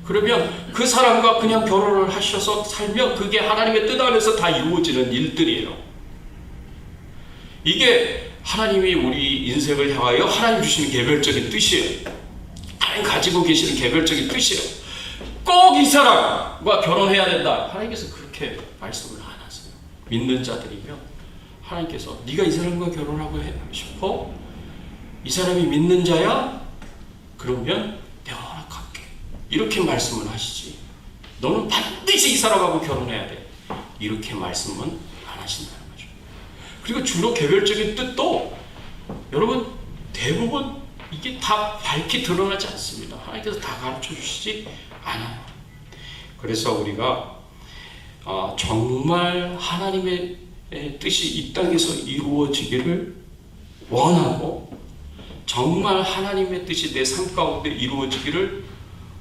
그러면 그 사람과 그냥 결혼을 하셔서 살면 그게 하나님의 뜻 안에서 다 이루어지는 일들이에요. 이게 하나님이 우리 인생을 향하여 하나님 주시는 개별적인 뜻이에요. 하나님 가지고 계시는 개별적인 뜻이에요. 꼭 이 사람과 결혼해야 된다, 하나님께서 그렇게 말씀을 안 하세요. 믿는 자들이면 하나님께서 네가 이 사람과 결혼하고 싶어? 이 사람이 믿는 자야? 그러면 내가 허락할게, 이렇게 말씀을 하시지, 너는 반드시 이 사람하고 결혼해야 돼, 이렇게 말씀은 안 하신다는 거죠. 그리고 주로 개별적인 뜻도 여러분 대부분 이게 다 밝히 드러나지 않습니다. 하나님께서 다 가르쳐 주시지 않아요. 그래서 우리가 정말 하나님의 뜻이 이 땅에서 이루어지기를 원하고, 정말 하나님의 뜻이 내 삶 가운데 이루어지기를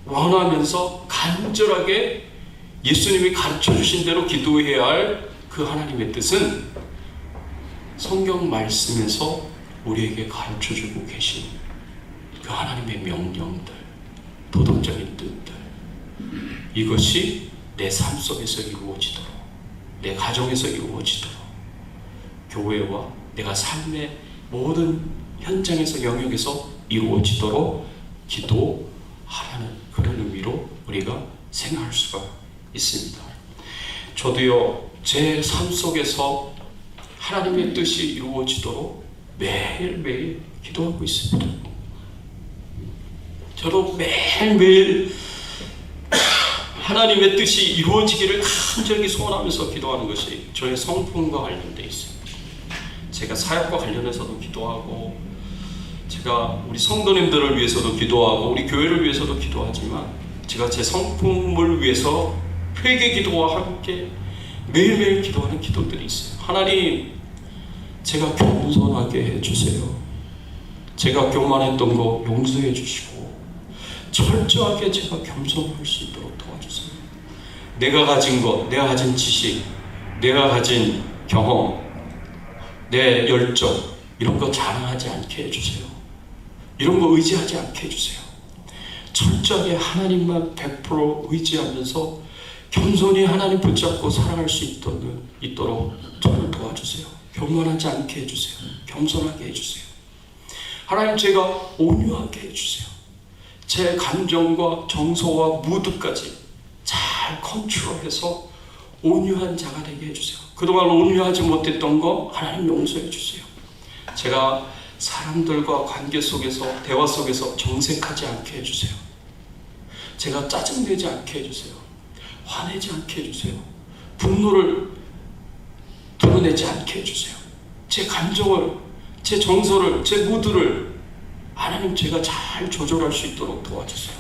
원하면서 간절하게 예수님이 가르쳐 주신 대로 기도해야 할 그 하나님의 뜻은 성경 말씀에서 우리에게 가르쳐 주고 계신 그 하나님의 명령들, 도덕적인 뜻들, 이것이 내 삶 속에서 이루어지도록, 내 가정에서 이루어지도록, 교회와 내가 삶의 모든 현장에서, 영역에서 이루어지도록 기도하라는 그런 의미로 우리가 생각할 수가 있습니다. 저도요, 제 삶 속에서 하나님의 뜻이 이루어지도록 매일매일 기도하고 있습니다. 저도 매일매일 하나님의 뜻이 이루어지기를 간절히 소원하면서 기도하는 것이 저의 성품과 관련되어 있습니다. 제가 사역과 관련해서도 기도하고, 제가 우리 성도님들을 위해서도 기도하고, 우리 교회를 위해서도 기도하지만, 제가 제 성품을 위해서 회개 기도와 함께 매일매일 기도하는 기도들이 있어요. 하나님, 제가 겸손하게 해주세요. 제가 교만했던 거 용서해 주시고 철저하게 제가 겸손할 수 있도록 도와주세요. 내가 가진 것, 내가 가진 지식, 내가 가진 경험, 내 열정, 이런 거 자랑하지 않게 해주세요. 이런 거 의지하지 않게 해주세요. 철저하게 하나님만 100% 의지하면서 겸손히 하나님 붙잡고 살아갈 수 있도록 저를 도와주세요. 교만하지 않게 해주세요. 겸손하게 해주세요. 하나님, 제가 온유하게 해주세요. 제 감정과 정서와 무드까지 잘 컨트롤해서 온유한 자가 되게 해주세요. 그동안 온유하지 못했던 거 하나님 용서해 주세요. 제가 사람들과 관계 속에서, 대화 속에서 정색하지 않게 해주세요. 제가 짜증내지 않게 해주세요. 화내지 않게 해주세요. 분노를 드러내지 않게 해주세요. 제 감정을, 제 정서를, 제 무드를 하나님 제가 잘 조절할 수 있도록 도와주세요.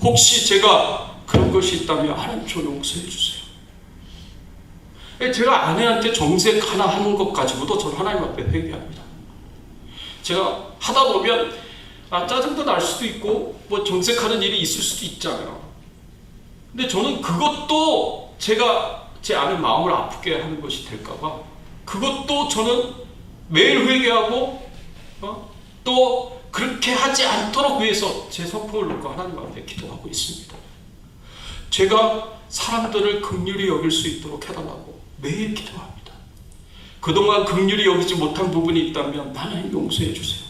혹시 제가 그런 것이 있다면 하나님 저 용서해 주세요. 제가 아내한테 정색 하나 하는 것 가지고도 저는 하나님 앞에 회개합니다. 제가 하다 보면 짜증도 날 수도 있고 뭐 정색하는 일이 있을 수도 있잖아요. 근데 저는 그것도 제가 제 아내 마음을 아프게 하는 것이 될까봐 그것도 저는 매일 회개하고 또 그렇게 하지 않도록 위해서 제 성품을 놓고 하나님 앞에 기도하고 있습니다. 제가 사람들을 긍휼히 여길 수 있도록 해달라고 매일 기도합니다. 그동안 긍휼히 여기지 못한 부분이 있다면 하나님 용서해 주세요.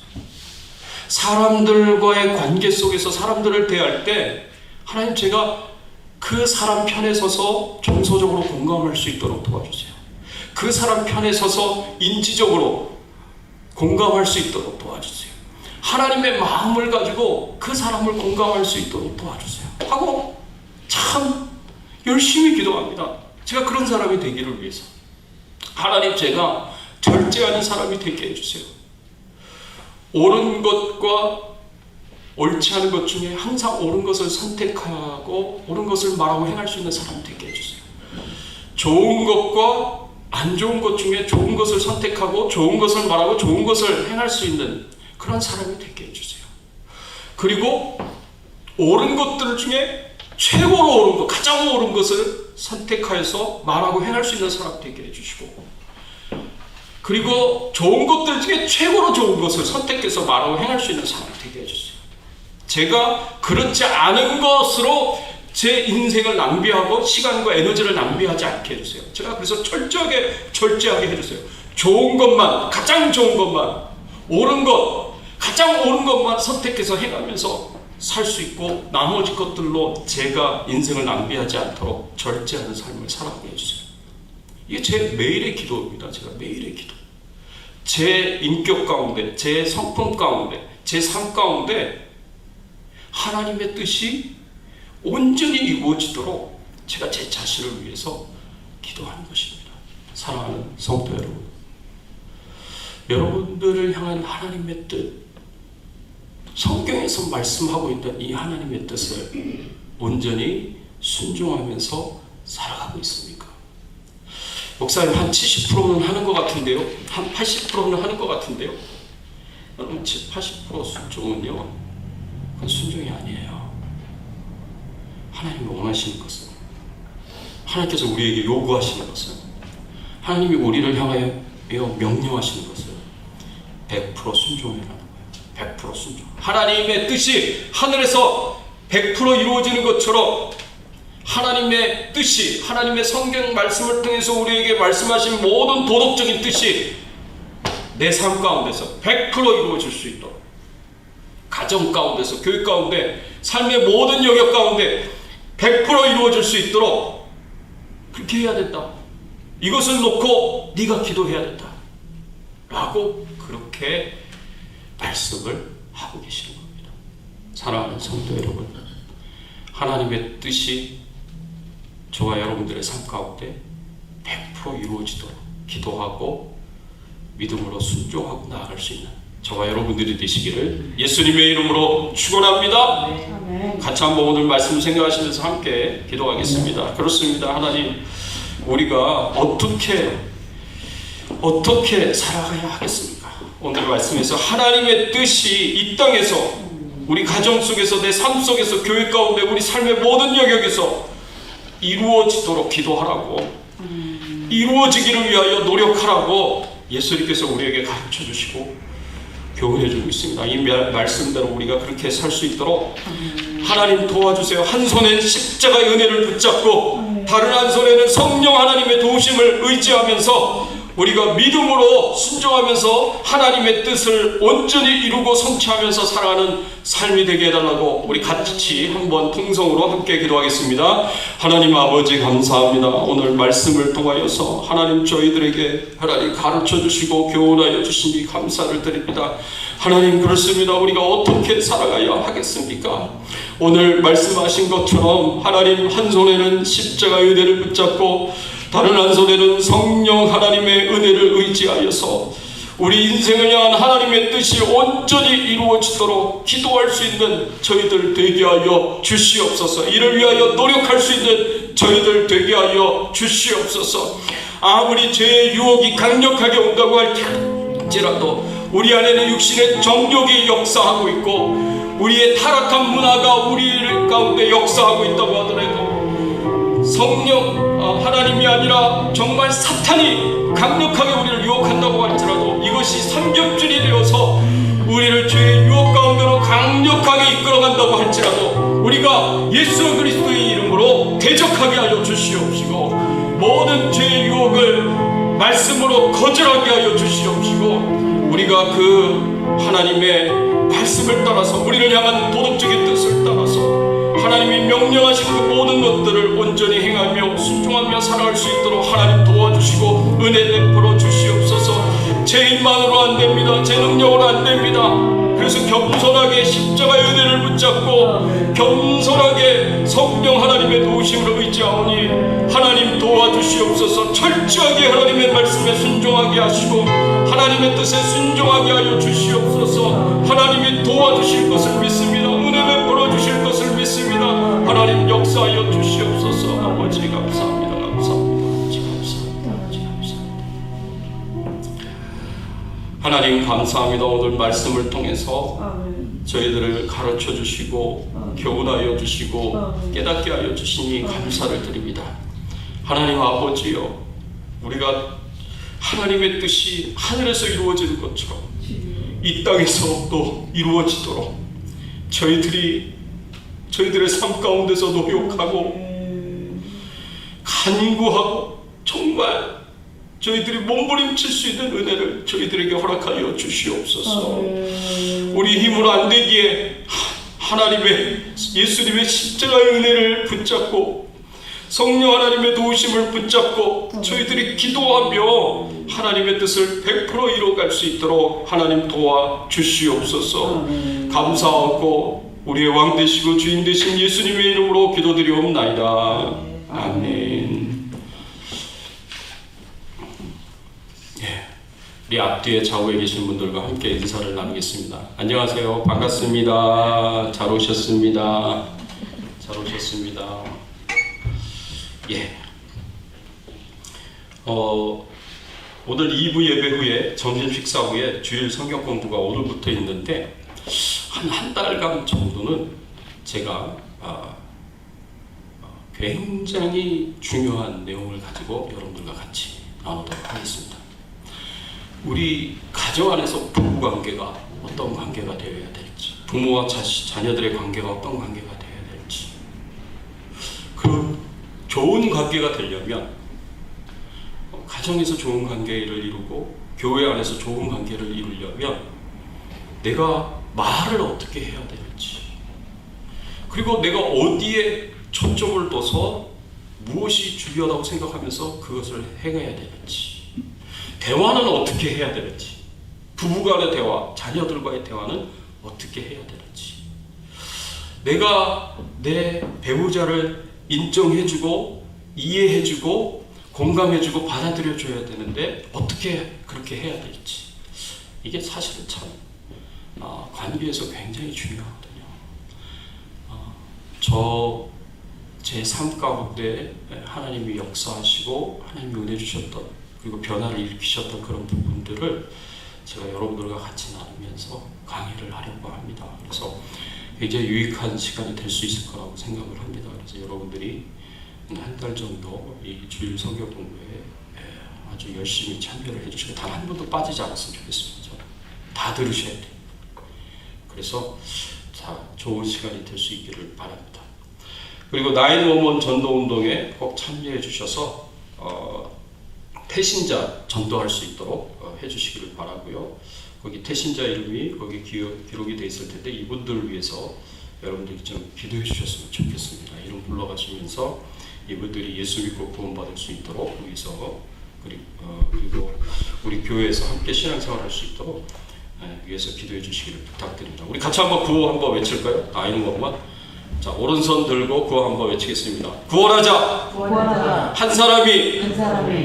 사람들과의 관계 속에서 사람들을 대할 때 하나님 제가 그 사람 편에 서서 정서적으로 공감할 수 있도록 도와주세요. 그 사람 편에 서서 인지적으로 공감할 수 있도록 도와주세요. 하나님의 마음을 가지고 그 사람을 공감할 수 있도록 도와주세요. 하고 참 열심히 기도합니다. 제가 그런 사람이 되기를 위해서. 하나님 제가 절제하는 사람이 되게 해주세요. 옳은 것과 옳지 않은 것 중에 항상 옳은 것을 선택하고 옳은 것을 말하고 행할 수 있는 사람이 되게 해주세요. 좋은 것과 안 좋은 것 중에 좋은 것을 선택하고 좋은 것을 말하고 좋은 것을 행할 수 있는 그런 사람이 되게 해주세요. 그리고 옳은 것들 중에 최고로 옳은 것, 가장 옳은 것을 선택하여서 말하고 행할 수 있는 사람 되게 해주시고, 그리고 좋은 것들 중에 최고로 좋은 것을 선택해서 말하고 행할 수 있는 사람 되게 해주세요. 제가 그렇지 않은 것으로 제 인생을 낭비하고 시간과 에너지를 낭비하지 않게 해주세요. 제가 그래서 철저하게 절제하게 해주세요. 좋은 것만, 가장 좋은 것만, 옳은 것, 가장 옳은 것만 선택해서 행하면서 살 수 있고 나머지 것들로 제가 인생을 낭비하지 않도록 절제하는 삶을 살아가게 해주세요. 이게 제 매일의 기도입니다. 제가 매일의 기도. 제 인격 가운데, 제 성품 가운데, 제 삶 가운데 하나님의 뜻이 온전히 이루어지도록 제가 제 자신을 위해서 기도하는 것입니다. 사랑하는 성도 여러분, 여러분들을 향한 하나님의 뜻, 성경에서 말씀하고 있던 이 하나님의 뜻을 온전히 순종하면서 살아가고 있습니까? 목사님 한 70%는 하는 것 같은데요, 한 80%는 하는 것 같은데요. 여러분 80% 순종은요, 그건 순종이 아니에요. 하나님이 원하시는 것은, 하나님께서 우리에게 요구하시는 것은, 하나님이 우리를 향하여 명령하시는 것은 100% 순종이라는 거예요. 100% 순종. 하나님의 뜻이 하늘에서 100% 이루어지는 것처럼 하나님의 뜻이, 하나님의 성경 말씀을 통해서 우리에게 말씀하신 모든 도덕적인 뜻이 내 삶 가운데서 100% 이루어질 수 있도록, 가정 가운데서, 교육 가운데, 삶의 모든 영역 가운데 100% 이루어질 수 있도록 그렇게 해야 된다. 이것을 놓고 네가 기도해야 된다 라고 그렇게 말씀을 하고 계시는 겁니다. 사랑하는 성도 여러분, 하나님의 뜻이 저와 여러분들의 삶 가운데 100% 이루어지도록 기도하고 믿음으로 순종하고 나아갈 수 있는 저와 여러분들이 되시기를 예수님의 이름으로 축원합니다. 아멘. 같이 한번 오늘 말씀 생각하시면서 함께 기도하겠습니다. 그렇습니다. 하나님, 우리가 어떻게 살아가야 하겠습니까? 오늘 말씀에서 하나님의 뜻이 이 땅에서, 우리 가정 속에서, 내 삶 속에서, 교회 가운데, 우리 삶의 모든 영역에서 이루어지도록 기도하라고, 이루어지기를 위하여 노력하라고 예수님께서 우리에게 가르쳐 주시고 교훈해 주고 있습니다. 이 말씀대로 우리가 그렇게 살 수 있도록 하나님 도와주세요. 한 손엔 십자가의 은혜를 붙잡고 다른 한 손에는 성령 하나님의 도우심을 의지하면서 우리가 믿음으로 순종하면서 하나님의 뜻을 온전히 이루고 성취하면서 살아가는 삶이 되게 해달라고 우리 같이 한번 통성으로 함께 기도하겠습니다. 하나님 아버지 감사합니다. 오늘 말씀을 통하여서 하나님 저희들에게 하나님 가르쳐 주시고 교훈하여 주시니 감사를 드립니다. 하나님 그렇습니다. 우리가 어떻게 살아가야 하겠습니까? 오늘 말씀하신 것처럼 하나님 한 손에는 십자가의 은혜를 붙잡고 다른 한 손에는 성령 하나님의 은혜를 의지하여서 우리 인생을 향한 하나님의 뜻이 온전히 이루어지도록 기도할 수 있는 저희들 되게 하여 주시옵소서. 이를 위하여 노력할 수 있는 저희들 되게 하여 주시옵소서. 아무리 죄의 유혹이 강력하게 온다고 할지라도 우리 안에는 육신의 정욕이 역사하고 있고 우리의 타락한 문화가 우리 가운데 역사하고 있다고 하더라도 성령 하나님이 아니라 정말 사탄이 강력하게 우리를 유혹한다고 할지라도 이것이 삼겹줄이 되어서 우리를 죄의 유혹 가운데로 강력하게 이끌어간다고 할지라도 우리가 예수 그리스도의 이름으로 대적하게 하여 주시옵시고 모든 죄의 유혹을 말씀으로 거절하게 하여 주시옵시고 우리가 그 하나님의 말씀을 따라서 우리를 향한 도덕적인 뜻을 따라서 하나님이 명령하신 그 모든 것들을 온전히 행하며 순종하며 살아갈 수 있도록 하나님 도와주시고 은혜 베풀어 주시옵소서. 제 힘만으로 안 됩니다. 제 능력으로 안 됩니다. 그래서 겸손하게 십자가의 은혜를 붙잡고 겸손하게 성령 하나님의 도우심을 의지하오니 하나님 도와주시옵소서. 철저하게 하나님의 말씀에 순종하게 하시고 하나님의 뜻에 순종하게 하여 주시옵소서. 하나님이 도와주실 것을 믿습니다. 은혜 베풀어 주실 것을 믿습니다. 하나님 역사하여 주시옵소서. 아버지 감사합니다. 감사합니다. 아버지 감사합니다. 아버지 감사합니다. 하나님 감사합니다. 오늘 말씀을 통해서 저희들을 가르쳐 주시고 교훈하여 주시고 깨닫게 하여 주시니 감사를 드립니다. 하나님 아버지여, 우리가 하나님의 뜻이 하늘에서 이루어지는 것처럼 이 땅에서 또 이루어지도록 저희들의 삶 가운데서 노력하고 간구하고 정말 저희들이 몸부림칠 수 있는 은혜를 저희들에게 허락하여 주시옵소서. 우리 힘으로 안 되기에 하나님의 예수님의 십자가의 은혜를 붙잡고 성령 하나님의 도우심을 붙잡고 저희들이 기도하며 하나님의 뜻을 100% 이루어갈 수 있도록 하나님 도와주시옵소서. 감사하고 우리의 왕 되시고 주인 되신 예수님의 이름으로 기도드리옵나이다. 아멘. 우리 앞뒤에 좌우에 계신 분들과 함께 인사를 나누겠습니다. 안녕하세요. 반갑습니다. 잘 오셨습니다. 잘 오셨습니다. 예. 오늘 2부 예배 후에 점심 식사 후에 주일 성경 공부가 오늘부터 있는데 한 달간 정도는 제가 굉장히 중요한 내용을 가지고 여러분들과 같이 나누도록 하겠습니다. 우리 가정 안에서 부부관계가 어떤 관계가 되어야 될지, 부모와 자녀들의 관계가 어떤 관계가 되어야 될지, 그 좋은 관계가 되려면 가정에서 좋은 관계를 이루고 교회 안에서 좋은 관계를 이루려면 내가 말을 어떻게 해야 될지, 그리고 내가 어디에 초점을 둬서 무엇이 중요하다고 생각하면서 그것을 행해야 될지, 대화는 어떻게 해야 될지, 부부간의 대화, 자녀들과의 대화는 어떻게 해야 될지, 내가 내 배우자를 인정해주고 이해해주고 공감해주고 받아들여줘야 되는데 어떻게 그렇게 해야 될지, 이게 사실은 참 관계에서 굉장히 중요하거든요. 제 삶 가운데 하나님이 역사하시고 하나님이 은혜 주셨던, 그리고 변화를 일으키셨던 그런 부분들을 제가 여러분들과 같이 나누면서 강의를 하려고 합니다. 그래서 굉장히 유익한 시간이 될 수 있을 거라고 생각을 합니다. 그래서 여러분들이 한 달 정도 이 주일 성경 공부에 아주 열심히 참여를 해주시고 단 한 번도 빠지지 않았으면 좋겠습니다. 다 들으셔야 돼요. 그래서 좋은 시간이 될 수 있기를 바랍니다. 그리고 911 전도운동에 꼭 참여해 주셔서 태신자 전도할 수 있도록 해주시기를 바라고요. 거기 태신자 이름이 거기 기록이 돼 있을 텐데 이분들을 위해서 여러분들이 좀 기도해 주셨으면 좋겠습니다. 이름 불러가시면서 이분들이 예수 믿고 구원받을 수 있도록 위해서 그리고 우리 교회에서 함께 신앙생활할 수 있도록 위해서 기도해 주시기를 부탁드립니다. 우리 같이 한번 구호 한번 외칠까요? 이런 것만. 자, 오른손 들고 구호 한번 외치겠습니다. 구원하자. 구원하자. 한 사람이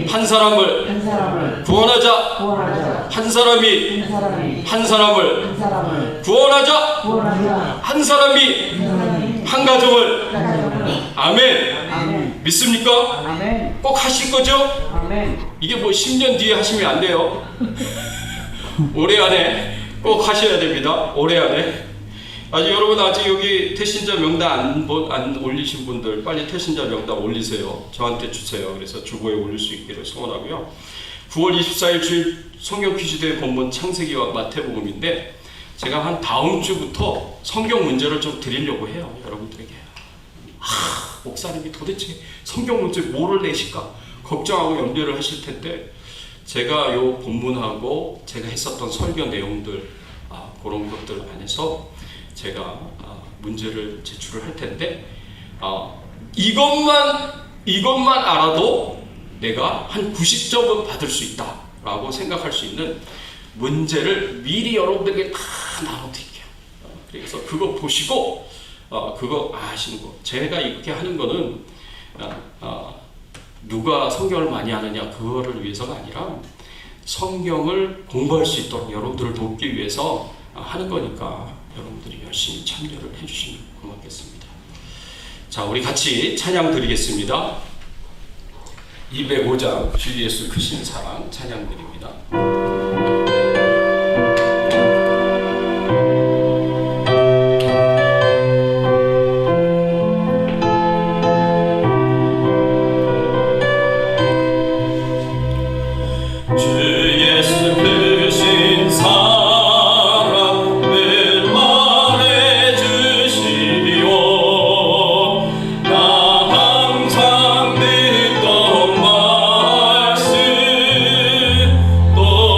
한 사람을 구원하자. 한 사람이 한 사람을 구원하자. 한 사람이 한 가정을. 아멘. 믿습니까? 아멘. 꼭 하실 거죠? 아멘. 이게 뭐 10년 뒤에 하시면 안 돼요. 올해 안에 꼭 하셔야 됩니다. 올해 안에. 여러분 아직 여기 태신자 명단 안 올리신 분들 빨리 태신자 명단 올리세요. 저한테 주세요. 그래서 주보에 올릴 수 있기를 소원하고요. 9월 24일 주일 성경 퀴즈대회 본문 창세기와 마태복음인데 제가 한 다음 주부터 성경 문제를 좀 드리려고 해요. 여러분들에게. 목사님이 도대체 성경 문제 뭐를 내실까 걱정하고 염려를 하실 텐데 제가 요 본문하고 제가 했었던 설교 내용들 그런 것들 안에서 제가 문제를 제출을 할 텐데 이것만 알아도 내가 한 90점은 받을 수 있다라고 생각할 수 있는 문제를 미리 여러분들에게 다 나눠드릴게요. 그래서 그거 보시고 그거 아시는 거. 제가 이렇게 하는 거는 누가 성경을 많이 아느냐 그거를 위해서가 아니라 성경을 공부할 수 있도록 여러분들을 돕기 위해서 하는 거니까 여러분들이 열심히 참여를 해주시면 고맙겠습니다. 자, 우리 같이 찬양 드리겠습니다. 205장 주 예수 크신 사랑 찬양 드립니다. 또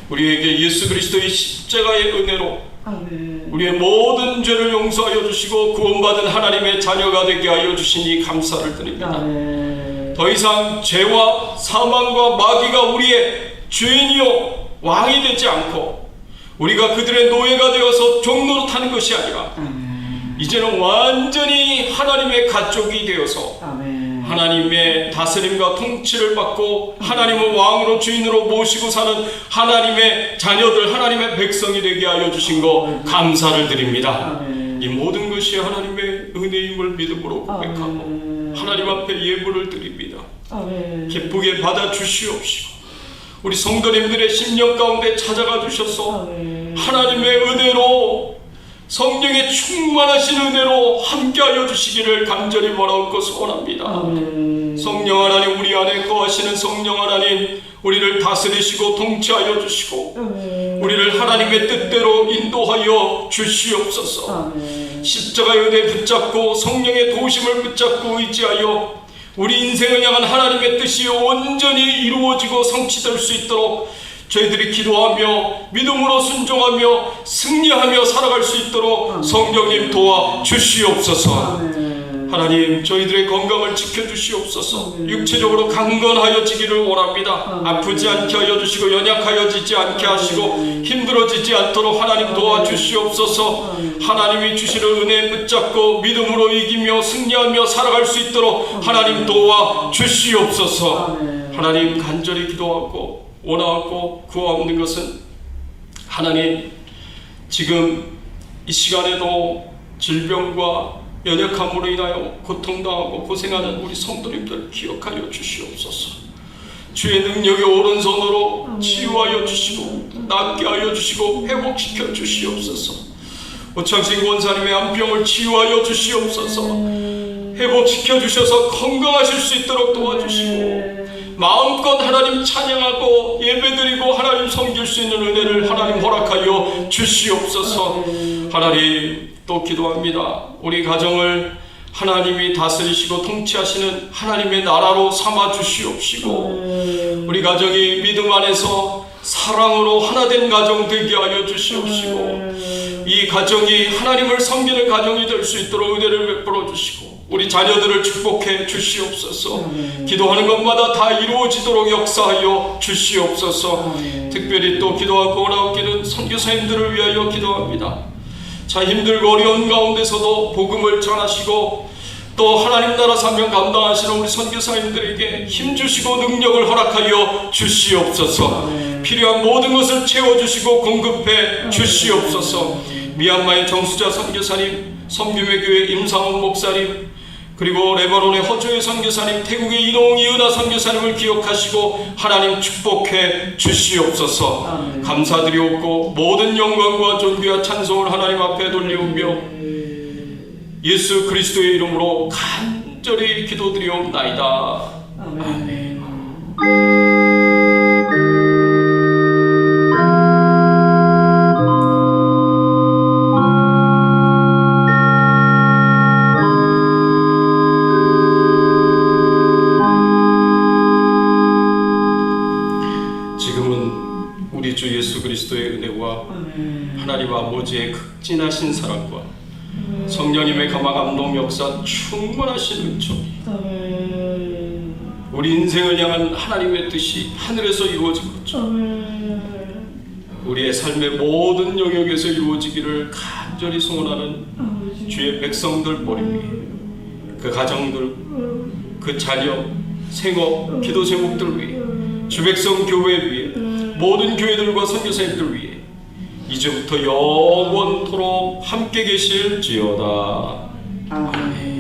우리에게 예수 그리스도의 십자가의 은혜로 아멘. 우리의 모든 죄를 용서하여 주시고 구원받은 하나님의 자녀가 되게 하여 주시니 감사를 드립니다. 아멘. 더 이상 죄와 사망과 마귀가 우리의 주인이요 왕이 되지 않고 우리가 그들의 노예가 되어서 종노릇하는 것이 아니라 이제는 완전히 하나님의 가족이 되어서 아멘. 하나님의 다스림과 통치를 받고 하나님을 왕으로 주인으로 모시고 사는 하나님의 자녀들, 하나님의 백성이 되게 하여 주신 거 감사를 드립니다. 아멘. 이 모든 것이 하나님의 은혜임을 믿음으로 고백하고 아멘. 하나님 앞에 예물을 드립니다. 아멘. 기쁘게 받아 주시옵시고 우리 성도님들의 심령 가운데 찾아가 주셔서 아멘. 하나님의 은혜로 성령의 충만하신 은혜로 함께하여 주시기를 간절히 바라옵고 소원합니다. 아멘. 성령 하나님, 우리 안에 거하시는 성령 하나님, 우리를 다스리시고 통치하여 주시고 아멘. 우리를 하나님의 뜻대로 인도하여 주시옵소서. 아멘. 십자가의 은혜 붙잡고 성령의 도우심을 붙잡고 의지하여 우리 인생을 향한 하나님의 뜻이 온전히 이루어지고 성취될 수 있도록 저희들이 기도하며 믿음으로 순종하며 승리하며 살아갈 수 있도록 성령님 도와 주시옵소서. 하나님, 저희들의 건강을 지켜주시옵소서. 육체적으로 강건하여지기를 원합니다. 아프지 않게 하여 주시고 연약하여지지 않게 하시고 힘들어지지 않도록 하나님 도와주시옵소서. 하나님이 주시는 은혜 붙잡고 믿음으로 이기며 승리하며 살아갈 수 있도록 하나님 도와주시옵소서. 하나님, 간절히 기도하고 원하고 구하옵는 것은 하나님, 지금 이 시간에도 질병과 연약함으로 인하여 고통당하고 고생하는 우리 성도님들 기억하여 주시옵소서. 주의 능력의 오른손으로 치유하여 주시고 낫게 하여 주시고 회복시켜 주시옵소서. 오창식 원사님의 암병을 치유하여 주시옵소서. 회복시켜 주셔서 건강하실 수 있도록 도와주시고 마음껏 하나님 찬양하고 예배드리고 하나님 섬길 수 있는 은혜를 하나님 허락하여 주시옵소서. 하나님, 또 기도합니다. 우리 가정을 하나님이 다스리시고 통치하시는 하나님의 나라로 삼아 주시옵시고 우리 가정이 믿음 안에서 사랑으로 하나 된 가정 되게 하여 주시옵시고 이 가정이 하나님을 섬기는 가정이 될 수 있도록 은혜를 베풀어 주시고 우리 자녀들을 축복해 주시옵소서. 기도하는 것마다 다 이루어지도록 역사하여 주시옵소서. 특별히 또 기도하고 원하옵기는 선교사님들을 위하여 기도합니다. 자, 힘들고 어려운 가운데서도 복음을 전하시고 또 하나님 나라 사명 감당하시는 우리 선교사님들에게 힘주시고 능력을 허락하여 주시옵소서. 필요한 모든 것을 채워주시고 공급해 주시옵소서. 미얀마의 정수자 선교사님, 섬김의 교회 임상훈 목사님, 그리고 레바논의 허조의 선교사님, 태국의 이동희 은하 선교사님을 기억하시고 하나님 축복해 주시옵소서. 감사드리옵고 모든 영광과 존귀와 찬송을 하나님 앞에 돌리오며 예수 그리스도의 이름으로 간절히 기도드리옵나이다. 아멘. 주 예수 그리스도의 은혜와 하나님 아버지의 극진하신 사랑과 성령님의 감화 감동 역사 충만하신 은총이 우리 인생을 향한 하나님의 뜻이 하늘에서 이루어진 것처럼 우리의 삶의 모든 영역에서 이루어지기를 간절히 소원하는 주의 백성들 머리 위에 그 가정들, 그 자녀, 생업, 기도 제목들 위에 주 백성 교회 위에 모든 교회들과 선교사님들 위해 이제부터 영원토록 함께 계실지어다. 아멘.